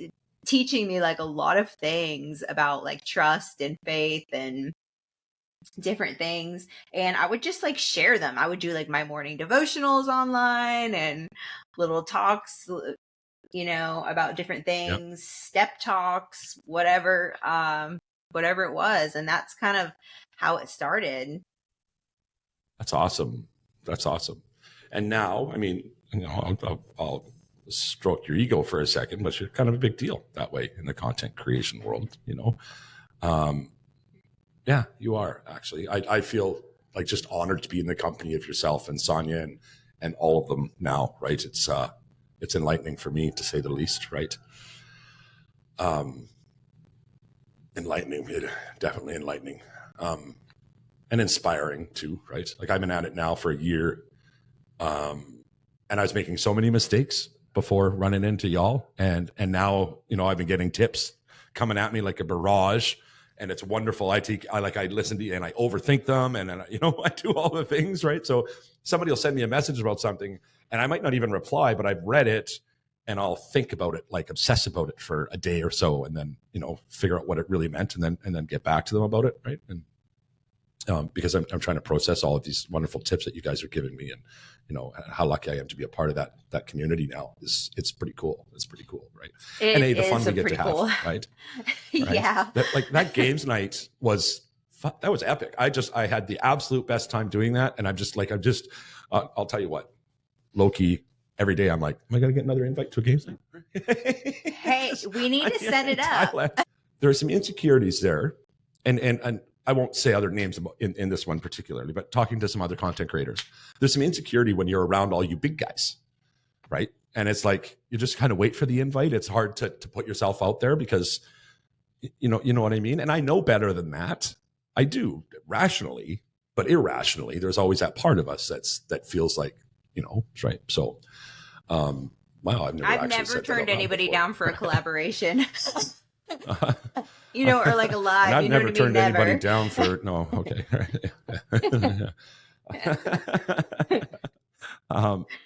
teaching me, like, a lot of things about, like, trust and faith and different things. And I would just, like, share them. I would do, like, my morning devotionals online and little talks, about different things, step talks, whatever it was. And that's kind of how it started. That's awesome. And now, I mean, I'll stroke your ego for a second, but you're kind of a big deal that way in the content creation world, Yeah, you are, actually. I feel like just honored to be in the company of yourself and Sonia and all of them now, right? It's enlightening for me, to say the least, right? Enlightening, definitely enlightening. And inspiring too, right? Like, I've been at it now for a year. And I was making so many mistakes before running into y'all. And now, I've been getting tips coming at me like a barrage. And it's wonderful. I listen to you and I overthink them, and I do all the things, right? So somebody will send me a message about something, and I might not even reply, but I've read it, and I'll think about it, like obsess about it for a day or so, and then figure out what it really meant, and then get back to them about it, right? And because I'm trying to process all of these wonderful tips that you guys are giving me, and how lucky I am to be a part of that community now. It's pretty cool. It's pretty cool, right? And the fun we get to have, right? Yeah. That games night was epic. I had the absolute best time doing that, and I'll tell you what, low key, every day I'm like, am I gonna get another invite to a games night? Hey, we need to set it up. There are some insecurities there, and I won't say other names in this one particularly, but talking to some other content creators, there's some insecurity when you're around all you big guys, right? And it's like, you just kind of wait for the invite. It's hard to put yourself out there because, you know what I mean? And I know better than that. I do, rationally, but irrationally, there's always that part of us that feels like, right? So, wow, I've never turned anybody down for a collaboration. Or like a live. And I've never turned anybody down for no. Okay,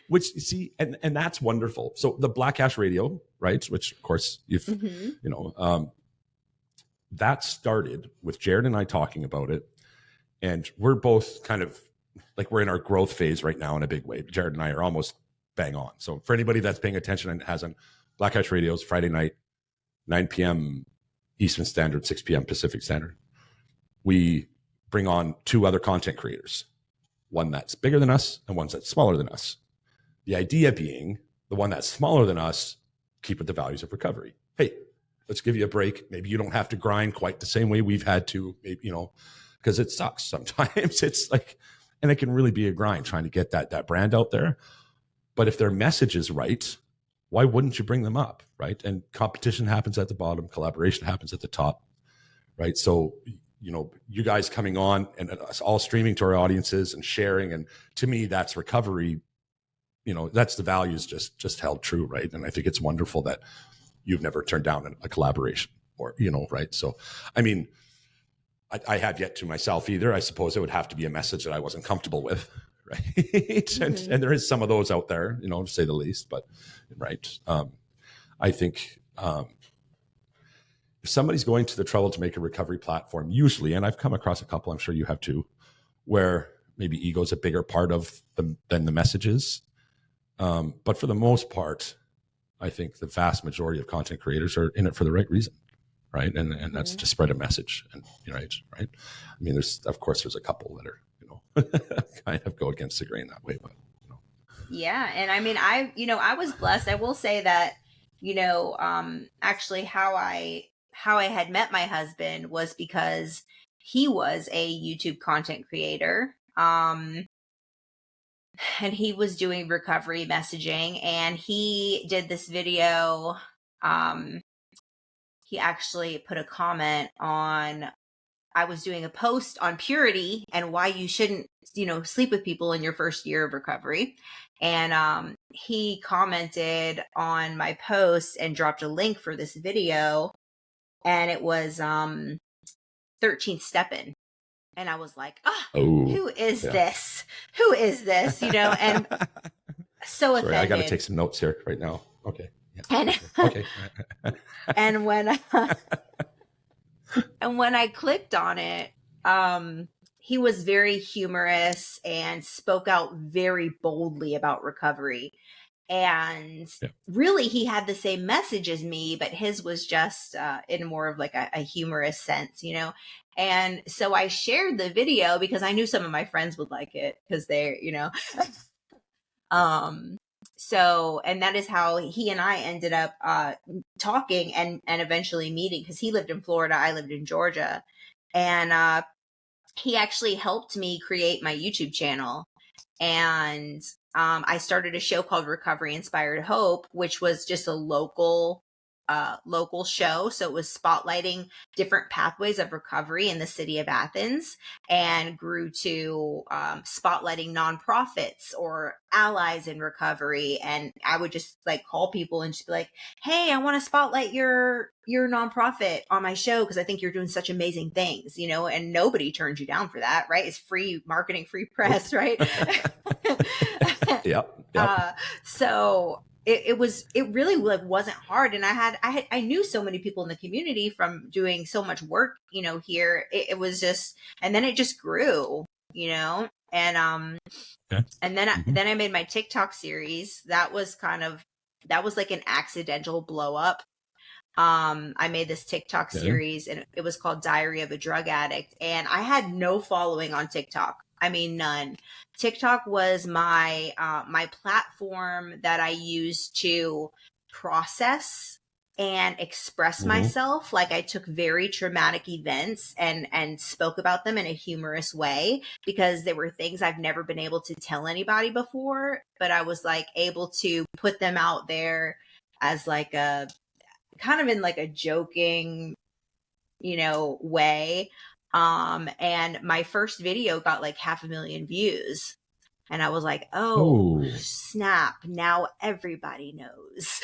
which you see, and that's wonderful. So the Black Ash Radio, right? Which of course you've that started with Jared and I talking about it, and we're both kind of like, we're in our growth phase right now in a big way. Jared and I are almost bang on. So for anybody that's paying attention and hasn't, Black Ash Radio's Friday night, 9 p.m. Eastern Standard, 6 p.m. Pacific Standard. We bring on two other content creators, one that's bigger than us and one that's smaller than us. The idea being, the one that's smaller than us, keep with the values of recovery. Hey, let's give you a break. Maybe you don't have to grind quite the same way we've had to, maybe, because it sucks sometimes. It's like, and it can really be a grind trying to get that brand out there. But if their message is right, why wouldn't you bring them up, right? And competition happens at the bottom, collaboration happens at the top, right? So, you guys coming on and us all streaming to our audiences and sharing, and to me, that's recovery. That's the values just held true, right? And I think it's wonderful that you've never turned down a collaboration, or, right. So, I mean, I have yet to myself either. I suppose it would have to be a message that I wasn't comfortable with. Right. Mm-hmm. and there is some of those out there, to say the least, but right. I think, if somebody's going to the trouble to make a recovery platform, usually, and I've come across a couple, I'm sure you have too, where maybe ego is a bigger part of than the messages. But for the most part, I think the vast majority of content creators are in it for the right reason, right? And that's to spread a message, and right. I mean, there's a couple that are kind of go against the grain that way, but Yeah, and I mean, I was blessed. I will say that, actually how I had met my husband was because he was a YouTube content creator. And he was doing recovery messaging, and he did this video. He actually put a comment on, I was doing a post on purity and why you shouldn't, sleep with people in your first year of recovery. And he commented on my post and dropped a link for this video, and it was 13th Step In. And I was like, who is this? Who is this? And so offended. Sorry, I got to take some notes here right now. Okay. Yeah. And okay. and when I clicked on it, he was very humorous and spoke out very boldly about recovery. And really, he had the same message as me, but his was just in more of like a humorous sense, And so I shared the video because I knew some of my friends would like it because they're, So, and that is how he and I ended up talking and eventually meeting, because he lived in Florida, I lived in Georgia. And he actually helped me create my YouTube channel. And I started a show called Recovery Inspired Hope, which was just a local show. So it was spotlighting different pathways of recovery in the city of Athens, and grew to spotlighting nonprofits or allies in recovery. And I would just like call people and just be like, hey, I want to spotlight your nonprofit on my show because I think you're doing such amazing things, and nobody turns you down for that, right? It's free marketing, free press, right? Yep. So it really like wasn't hard. And I knew so many people in the community from doing so much work, here. It was just, and then it just grew, and and then I made my TikTok series. That was like an accidental blow up. I made this TikTok series, and it was called Diary of a Drug Addict. And I had no following on TikTok. I mean, none. TikTok was my platform that I used to process and express myself. Like, I took very traumatic events and spoke about them in a humorous way, because there were things I've never been able to tell anybody before, but I was like able to put them out there as like a kind of in like a joking, way. And my first video got like 500,000 views. And I was like, oh, snap. Now everybody knows.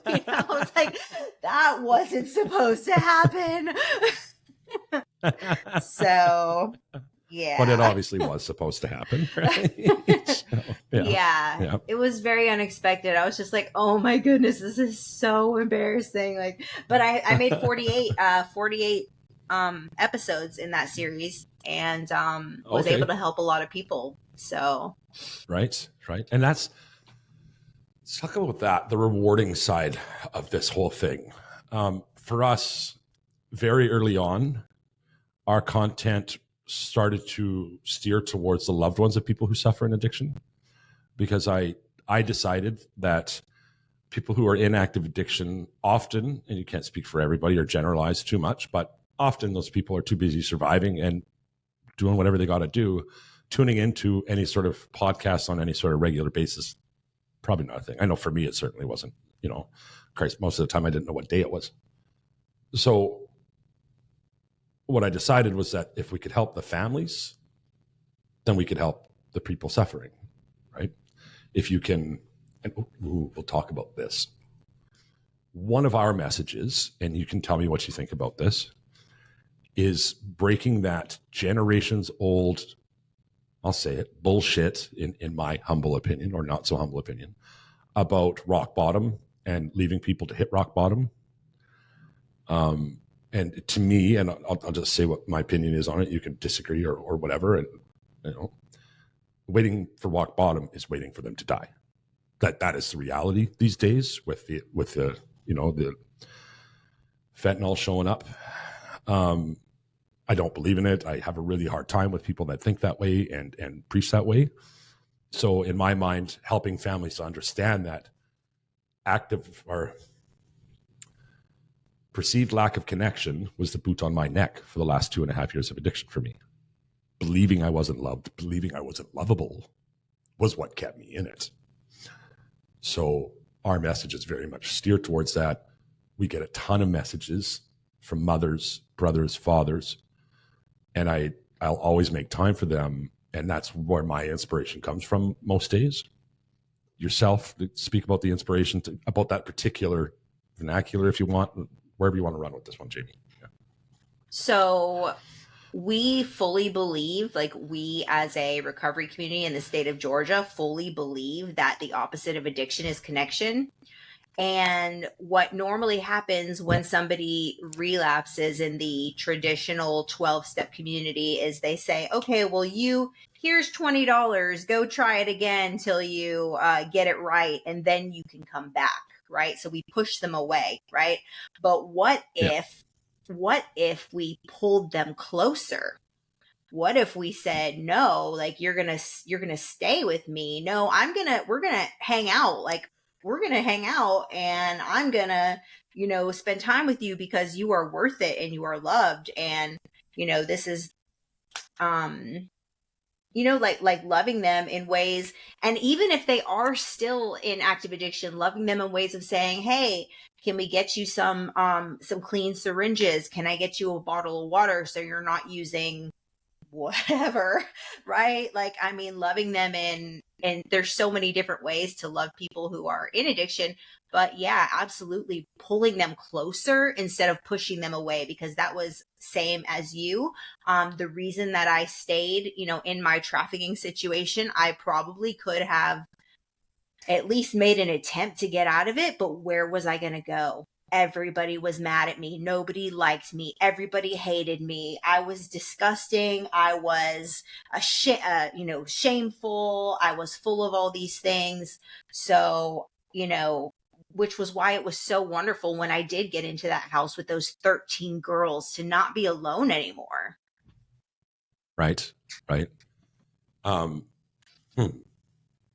I was like, that wasn't supposed to happen. So, yeah. But it obviously was supposed to happen, right? So, yeah. It was very unexpected. I was just like, oh my goodness, this is so embarrassing. Like, but I made 48 episodes in that series, and was able to help a lot of people. So right. And let's talk about that, the rewarding side of this whole thing. For us, very early on, our content started to steer towards the loved ones of people who suffer in addiction, because I decided that people who are in active addiction often, and you can't speak for everybody or generalize too much, but often those people are too busy surviving and doing whatever they got to do. Tuning into any sort of podcast on any sort of regular basis, probably not a thing. I know for me, it certainly wasn't, Christ, most of the time I didn't know what day it was. So what I decided was that if we could help the families, then we could help the people suffering, right? If you can, and we'll talk about this. one of our messages, and you can tell me what you think about this, is breaking that generations old, I'll say it, bullshit, in my humble opinion, or not so humble opinion, about rock bottom and leaving people to hit rock bottom. And to me, and I'll just say what my opinion is on it. You can disagree or whatever. And, waiting for rock bottom is waiting for them to die. That is the reality these days with the the fentanyl showing up. I don't believe in it. I have a really hard time with people that think that way and preach that way. So in my mind, helping families to understand that active or perceived lack of connection was the boot on my neck for the last 2.5 years of addiction for me. Believing I wasn't loved, believing I wasn't lovable was what kept me in it. So our message is very much steered towards that. We get a ton of messages from mothers, brothers, fathers, and I'll always make time for them. And that's where my inspiration comes from most days. Yourself, speak about the inspiration about that particular vernacular if you want, wherever you want to run with this one, Jamie. Yeah. So we fully believe, like we as a recovery community in the state of Georgia fully believe that the opposite of addiction is connection. And what normally happens when somebody relapses in the traditional 12-step community is they say, okay, well, here's $20, go try it again till you get it right, and then you can come back, right? So we push them away, right? But what if we pulled them closer? What if we said, no, like you're gonna stay with me? No, we're gonna hang out, like we're gonna hang out, and I'm gonna, spend time with you because you are worth it and you are loved, and this is, like loving them in ways, and even if they are still in active addiction, loving them in ways of saying, hey, can we get you some clean syringes? Can I get you a bottle of water so you're not using whatever, right? Like, I mean, loving them and there's so many different ways to love people who are in addiction, but yeah, absolutely pulling them closer instead of pushing them away, because that was same as you. The reason that I stayed, in my trafficking situation, I probably could have at least made an attempt to get out of it, but where was I going to go? Everybody was mad at me. Nobody liked me. Everybody hated me. I was disgusting. I was shameful. I was full of all these things. So, which was why it was so wonderful when I did get into that house with those 13 girls to not be alone anymore. Right.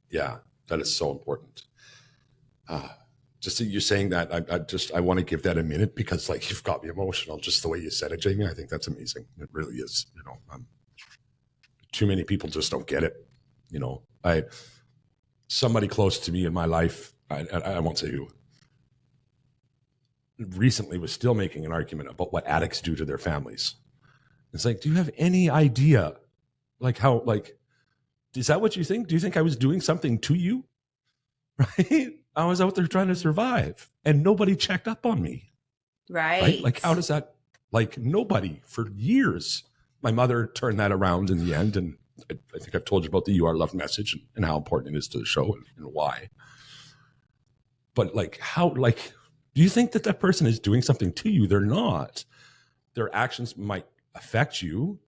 Yeah, that is so important. Just you saying that, I want to give that a minute because, like, you've got me emotional just the way you said it, Jamie. I think that's amazing. It really is. Too many people just don't get it. Somebody close to me in my life, I won't say who, recently was still making an argument about what addicts do to their families. It's like, do you have any idea, like, how, like, is that what you think? Do you think I was doing something to you? Right? I was out there trying to survive and nobody checked up on me. Right. Like, how does that, like, nobody for years. My mother turned that around in the end. And I think I've told you about the You Are Loved message and how important it is to the show and why. But, like, how, like, do you think that person is doing something to you? They're not. Their actions might affect you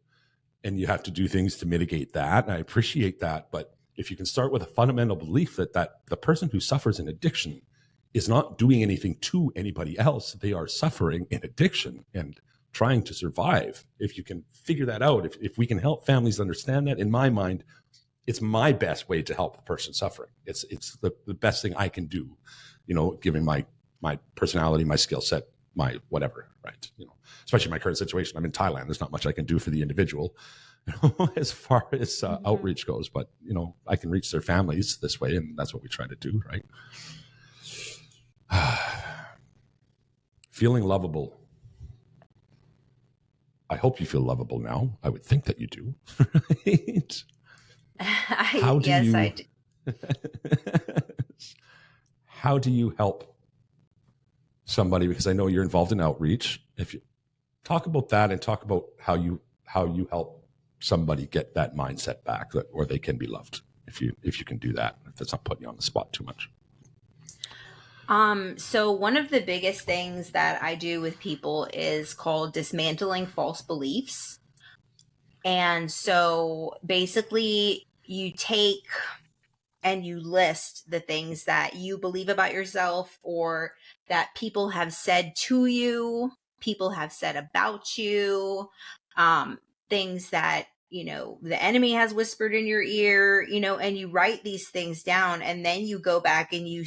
and you have to do things to mitigate that. And I appreciate that. But if you can start with a fundamental belief that the person who suffers in addiction is not doing anything to anybody else, they are suffering in addiction and trying to survive. If you can figure that out, if we can help families understand that, in my mind, it's my best way to help the person suffering. It's the best thing I can do, given my personality, my skill set, my whatever, right? Especially my current situation. I'm in Thailand. There's not much I can do for the individual, as far as outreach goes, but I can reach their families this way, and that's what we try to do, right? Feeling lovable. I hope you feel lovable now. I would think that you do. Right? I do. How do you help somebody, because I know you're involved in outreach, if you talk about that and talk about how you help somebody get that mindset back, or they can be loved, if you can do that, if that's not putting you on the spot too much. So one of the biggest things that I do with people is called dismantling false beliefs. And so basically you take and you list the things that you believe about yourself, or that people have said to you, people have said about you, things that, the enemy has whispered in your ear, and you write these things down, and then you go back and you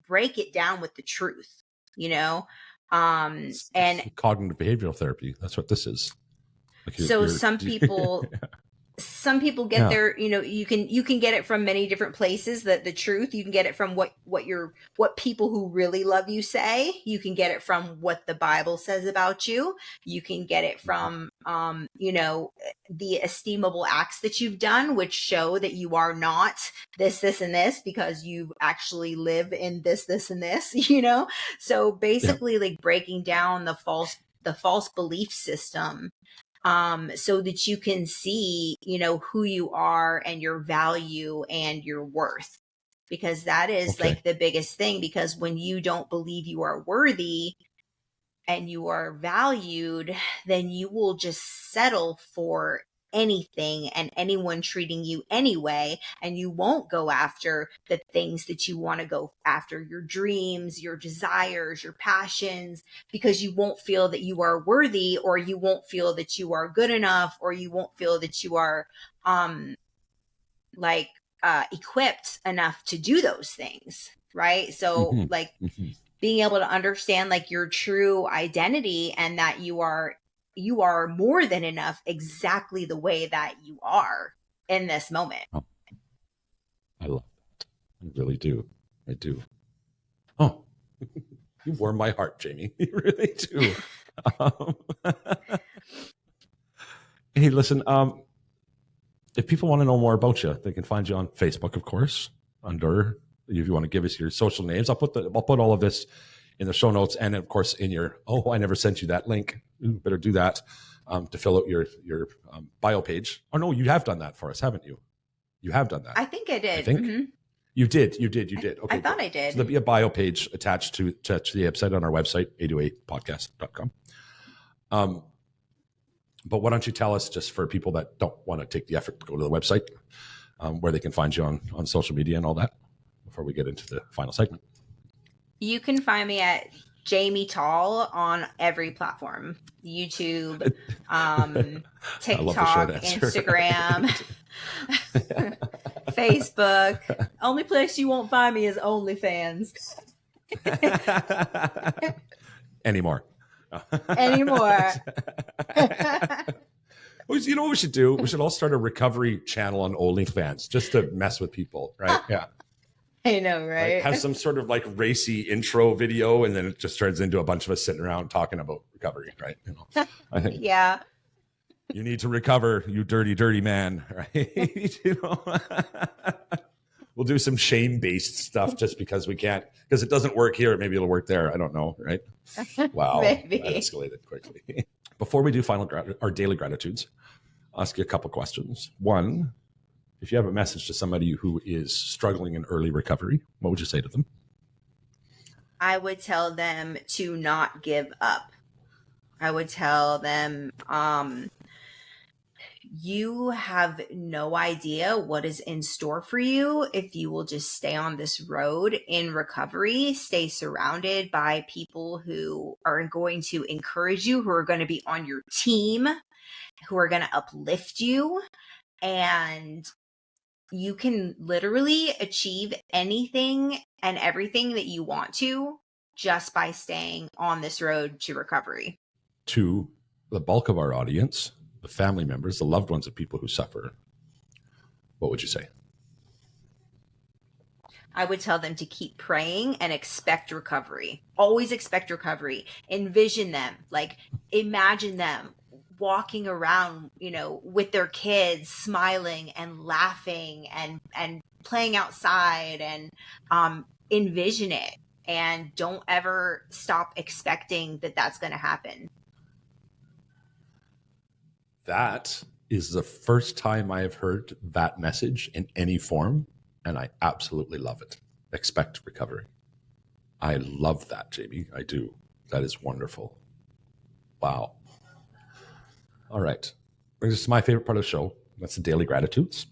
break it down with the truth, and It's cognitive behavioral therapy. That's what this is. Like so some people get their, you can get it from many different places. That the truth, you can get it from what people who really love you say. You can get it from what the Bible says about you. You can get it from the esteemable acts that you've done, which show that you are not this, and this, because you actually live in this, and this, So basically, like breaking down the false belief system, so that you can see, who you are and your value and your worth, because that is like the biggest thing. Because when you don't believe you are worthy and you are valued, then you will just settle for anything and anyone treating you anyway, and you won't go after the things that you want to go after, your dreams, your desires, your passions, because you won't feel that you are worthy, or you won't feel that you are good enough, or you won't feel that you are equipped enough to do those things, right? So being able to understand like your true identity, and that you are more than enough exactly the way that you are in this moment. Oh, I love that. I really do. I do. Oh, you warm my heart, Jamie. You really do. Hey, listen, if people want to know more about you, they can find you on Facebook, of course, under, if you want to give us your social names. I'll put all of this in the show notes, and of course in your, I never sent you that link. Ooh, better do that, to fill out your bio page. Oh no, you have done that for us, haven't you? You have done that. I think I did. I think you did. Okay, I thought I did. So there'll be a bio page attached to the website on our website, 808podcast.com. But why don't you tell us, just for people that don't want to take the effort to go to the website, where they can find you on social media and all that, before we get into the final segment. You can find me at Jamie Tall on every platform: YouTube, TikTok, Instagram, Facebook. Only place you won't find me is OnlyFans. Anymore. Well, you know what we should do? We should all start a recovery channel on OnlyFans, just to mess with people, right? Yeah. I know, right? Like, have some sort of like racy intro video, and then it just turns into a bunch of us sitting around talking about recovery, right? I think yeah. You need to recover, you dirty, dirty man, right? We'll do some shame-based stuff just because we can't, because it doesn't work here. Maybe it'll work there. I don't know, right? Wow, Maybe. That escalated quickly. Before we do our daily gratitudes, I'll ask you a couple questions. One, if you have a message to somebody who is struggling in early recovery, what would you say to them? I would tell them to not give up. I would tell them, you have no idea what is in store for you if you will just stay on this road in recovery. Stay surrounded by people who are going to encourage you, who are going to be on your team, who are going to uplift you, and you can literally achieve anything and everything that you want to just by staying on this road to recovery. To the bulk of our audience, the family members, the loved ones of people who suffer, what would you say? I would tell them to keep praying and expect recovery. Always expect recovery. Envision them, like imagine them walking around, with their kids, smiling and laughing and playing outside, and envision it. and don't ever stop expecting that that's going to happen. That is the first time I have heard that message in any form, and I absolutely love it. Expect recovery. I love that, Jamie. I do. That is wonderful. Wow. All right. Brings us to my favorite part of the show. That's the Daily Gratitudes.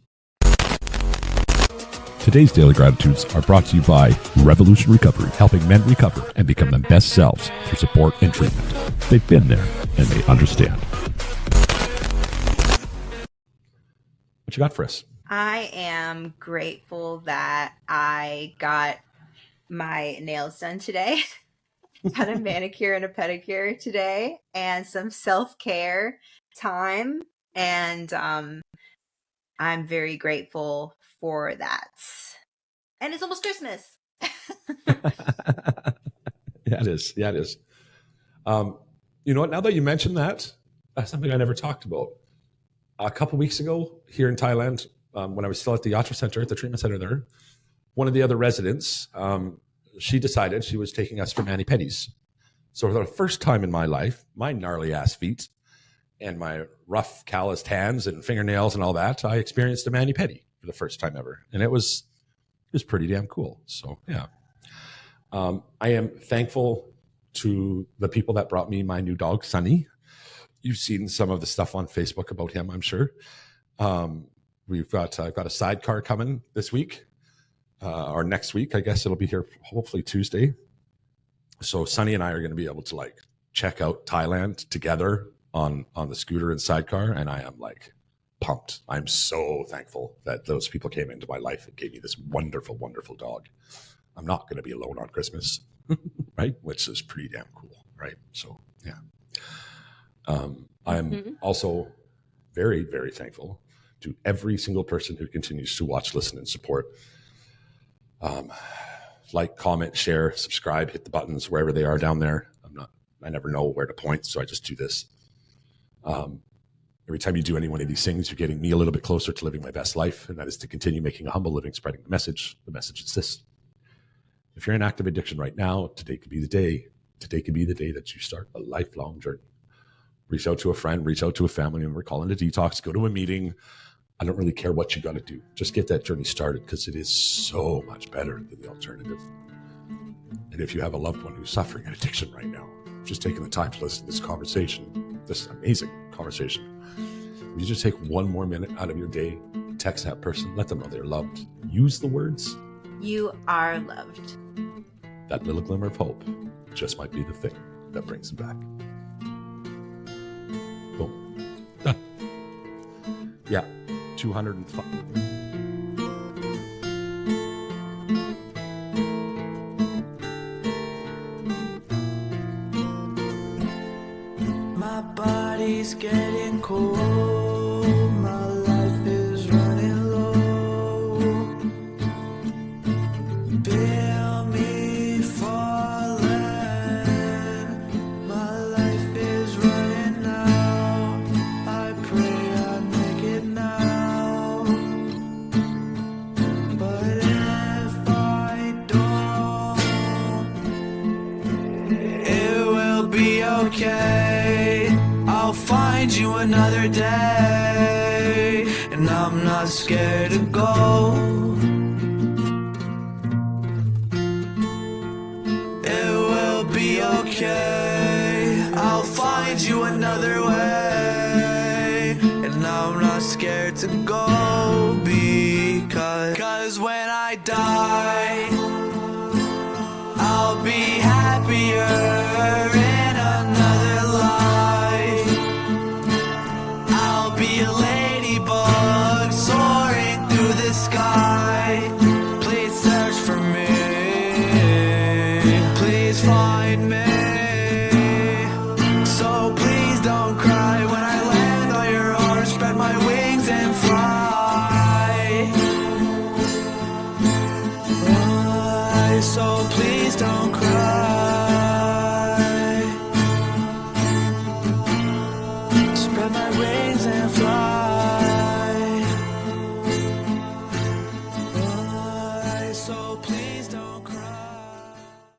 Today's Daily Gratitudes are brought to you by Revolution Recovery, helping men recover and become their best selves through support and treatment. They've been there and they understand. What you got for us? I am grateful that I got my nails done today. Had a manicure and a pedicure today, and some self-care time. And I'm very grateful for that. And it's almost Christmas. Yeah, it is. Yeah, it is. You know what? Now that you mentioned that, that's something I never talked about. A couple weeks ago here in Thailand, when I was still at the Yatra Center, at the treatment center there, one of the other residents, she decided she was taking us for mani-pedis. So for the first time in my life, my gnarly ass feet and my rough calloused hands and fingernails and all that, I experienced a mani-pedi for the first time ever. And it was pretty damn cool. So yeah. I am thankful to the people that brought me my new dog, Sunny. You've seen some of the stuff on Facebook about him, I'm sure. I've got a sidecar coming this week. Or next week, I guess it'll be here hopefully Tuesday. So Sunny and I are going to be able to like check out Thailand together on the scooter and sidecar, and I am like pumped. I'm so thankful that those people came into my life and gave me this wonderful, wonderful dog. I'm not going to be alone on Christmas, right? Which is pretty damn cool, right? So yeah, I'm also very, very thankful to every single person who continues to watch, listen, and support. Like, comment, share, subscribe, hit the buttons wherever they are down there. I never know where to point, so I just do this. Every time you do any one of these things, you're getting me a little bit closer to living my best life, and that is to continue making a humble living, spreading the message. The message is this: if you're in active addiction right now, today could be the day. Today could be the day that you start a lifelong journey. Reach out to a friend, reach out to a family member, call in a detox, go to a meeting. I don't really care what you got to do. Just get that journey started, because it is so much better than the alternative. And if you have a loved one who's suffering an addiction right now, just taking the time to listen to this conversation, this amazing conversation, you just take one more minute out of your day, text that person, let them know they're loved. Use the words, "You are loved." That little glimmer of hope just might be the thing that brings them back. Boom. Done. Yeah. 205. My body's getting cold, my life is running low. Feel me falling, my life is running out. I pray I make it now, but if I don't, it will be okay. I'll find you another day, and I'm not scared to go. It will be okay. I'll find you another way, and I'm not scared to go, because when I die, I'll be happier in another life. I'll be a ladybug soaring through the sky. Please search for me, please find me. So please don't cry when I land on your arms, spread my wings and fly. So please don't cry. Spread my wings and fly.